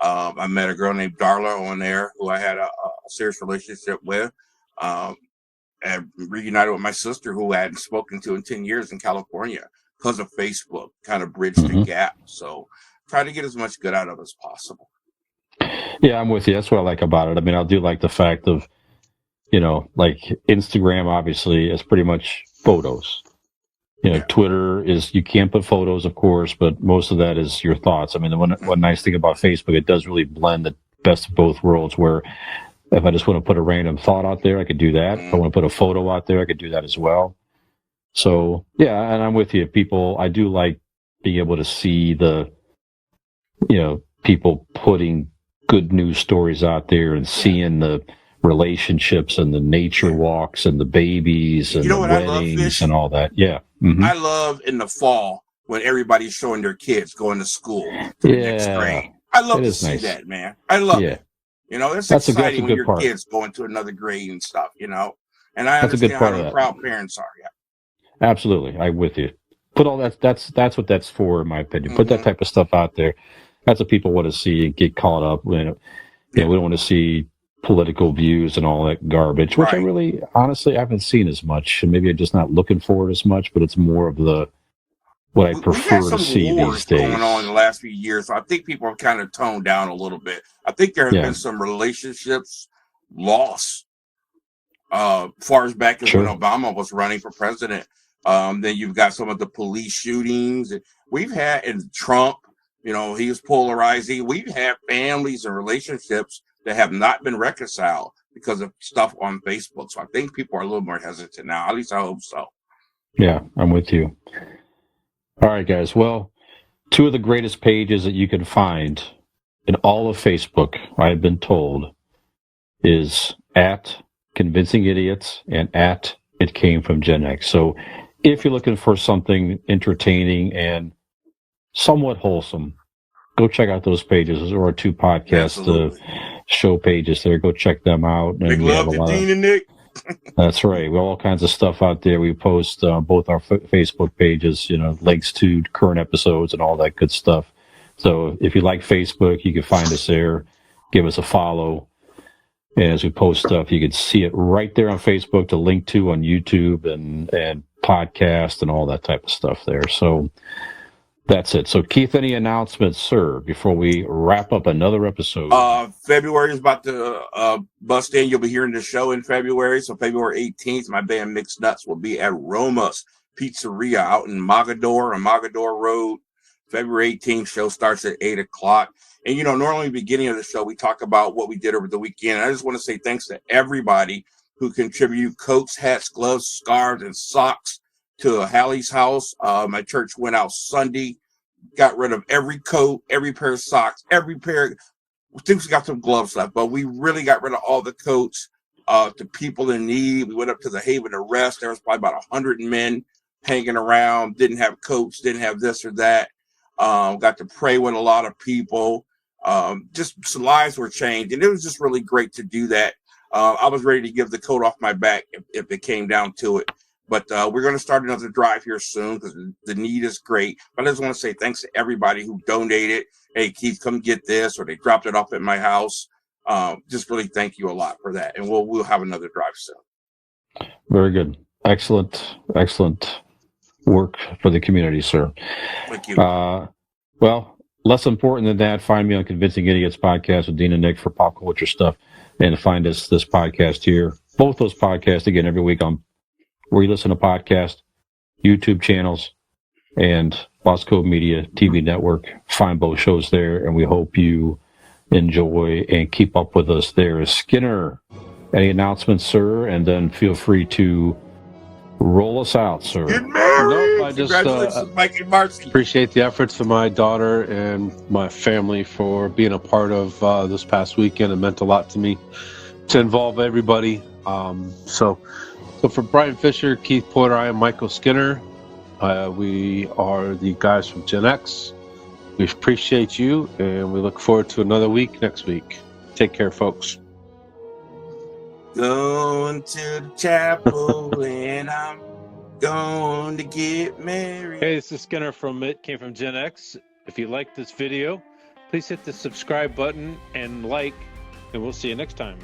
I met a girl named Darla on there, who I had a serious relationship with. And reunited with my sister, who I hadn't spoken to in 10 years in California because of Facebook. Kind of bridged the gap. So try to get as much good out of it as possible. Yeah, I'm with you. That's what I like about it. I mean, I do like the fact of, like Instagram, obviously, is pretty much photos. Twitter is, you can't put photos, of course, but most of that is your thoughts. I mean, the one nice thing about Facebook, it does really blend the best of both worlds, where if I just want to put a random thought out there, I could do that. If I want to put a photo out there, I could do that as well. So, yeah, and I'm with you. I do like being able to see the, people putting good news stories out there and seeing the relationships and the nature walks and the babies and the weddings and all that. Yeah. Mm-hmm. I love in the fall when everybody's showing their kids going to school to the next grade. I love to see that, man. I love it. It's exciting when your kids going to another grade and stuff, and I understand how proud parents are. Yeah. Absolutely. I'm with you. Put all that, that's what that's for, in my opinion. Put that type of stuff out there. That's what people want to see and get caught up in. We don't want to see political views and all that garbage, which I really, honestly, I haven't seen as much. And maybe I'm just not looking for it as much, but it's more of what I prefer to see these days. Going on in the last few years. So I think people have kind of toned down a little bit. I think there has been some relationships lost far as back as when Obama was running for president. Then you've got some of the police shootings we've had, and Trump, he was polarizing. We've had families and relationships that have not been reconciled because of stuff on Facebook. So I think people are a little more hesitant now. At least I hope so. Yeah, I'm with you. All right, guys. Well, two of the greatest pages that you can find in all of Facebook, I've been told, is at Convincing Idiots and at ItCameFromGenX. So if you're looking for something entertaining and somewhat wholesome, go check out those pages. Those are our two podcast show pages there. Go check them out. Big love to Dean and Nick. That's right. We have all kinds of stuff out there. We post both our Facebook pages, links to current episodes and all that good stuff. So if you like Facebook, you can find us there. Give us a follow. And as we post stuff, you can see it right there on Facebook to link to on YouTube and podcast and all that type of stuff there. So that's it. So, Keith, any announcements, sir, before we wrap up another episode? February is about to bust in. You'll be hearing the show in February. So February 18th, my band Mixed Nuts will be at Roma's Pizzeria out in Mogador on Mogador Road. February 18th, show starts at 8 o'clock. And, normally beginning of the show, we talk about what we did over the weekend. I just want to say thanks to everybody who contribute coats, hats, gloves, scarves, and socks to Hallie's house. My church went out Sunday, got rid of every coat, every pair of socks, every pair. I think we got some gloves left, but we really got rid of all the coats to people in need. We went up to the Haven to Rest. There was probably about 100 men hanging around, didn't have coats, didn't have this or that. Got to pray with a lot of people. Just some lives were changed, and it was just really great to do that. I was ready to give the coat off my back if it came down to it. But we're going to start another drive here soon because the need is great. But I just want to say thanks to everybody who donated. Hey, Keith, come get this, or they dropped it off at my house. Just really thank you a lot for that. And we'll have another drive soon. Very good. Excellent work for the community, sir. Thank you. Well, less important than that, find me on Convincing Idiots podcast with Dean and Nick for pop culture stuff, and find this podcast here. Both those podcasts, again, every week on where you listen to podcasts, YouTube channels, and Lost Code Media TV network. Find both shows there, and we hope you enjoy and keep up with us there. Skinner, any announcements, sir? And then feel free to roll us out, sir. Get married! Nope, I just Congratulations, Mike and Marcy. Appreciate the efforts of my daughter and my family for being a part of this past weekend. It meant a lot to me to involve everybody. So for Brian Fisher, Keith Porter, I am Michael Skinner. We are the guys from GenX. We appreciate you, and we look forward to another week next week. Take care, folks. Going to the chapel and I'm going to get married. Hey, this is Skinner from ItCameFromGenX. If you like this video, please hit the subscribe button and like, and we'll see you next time.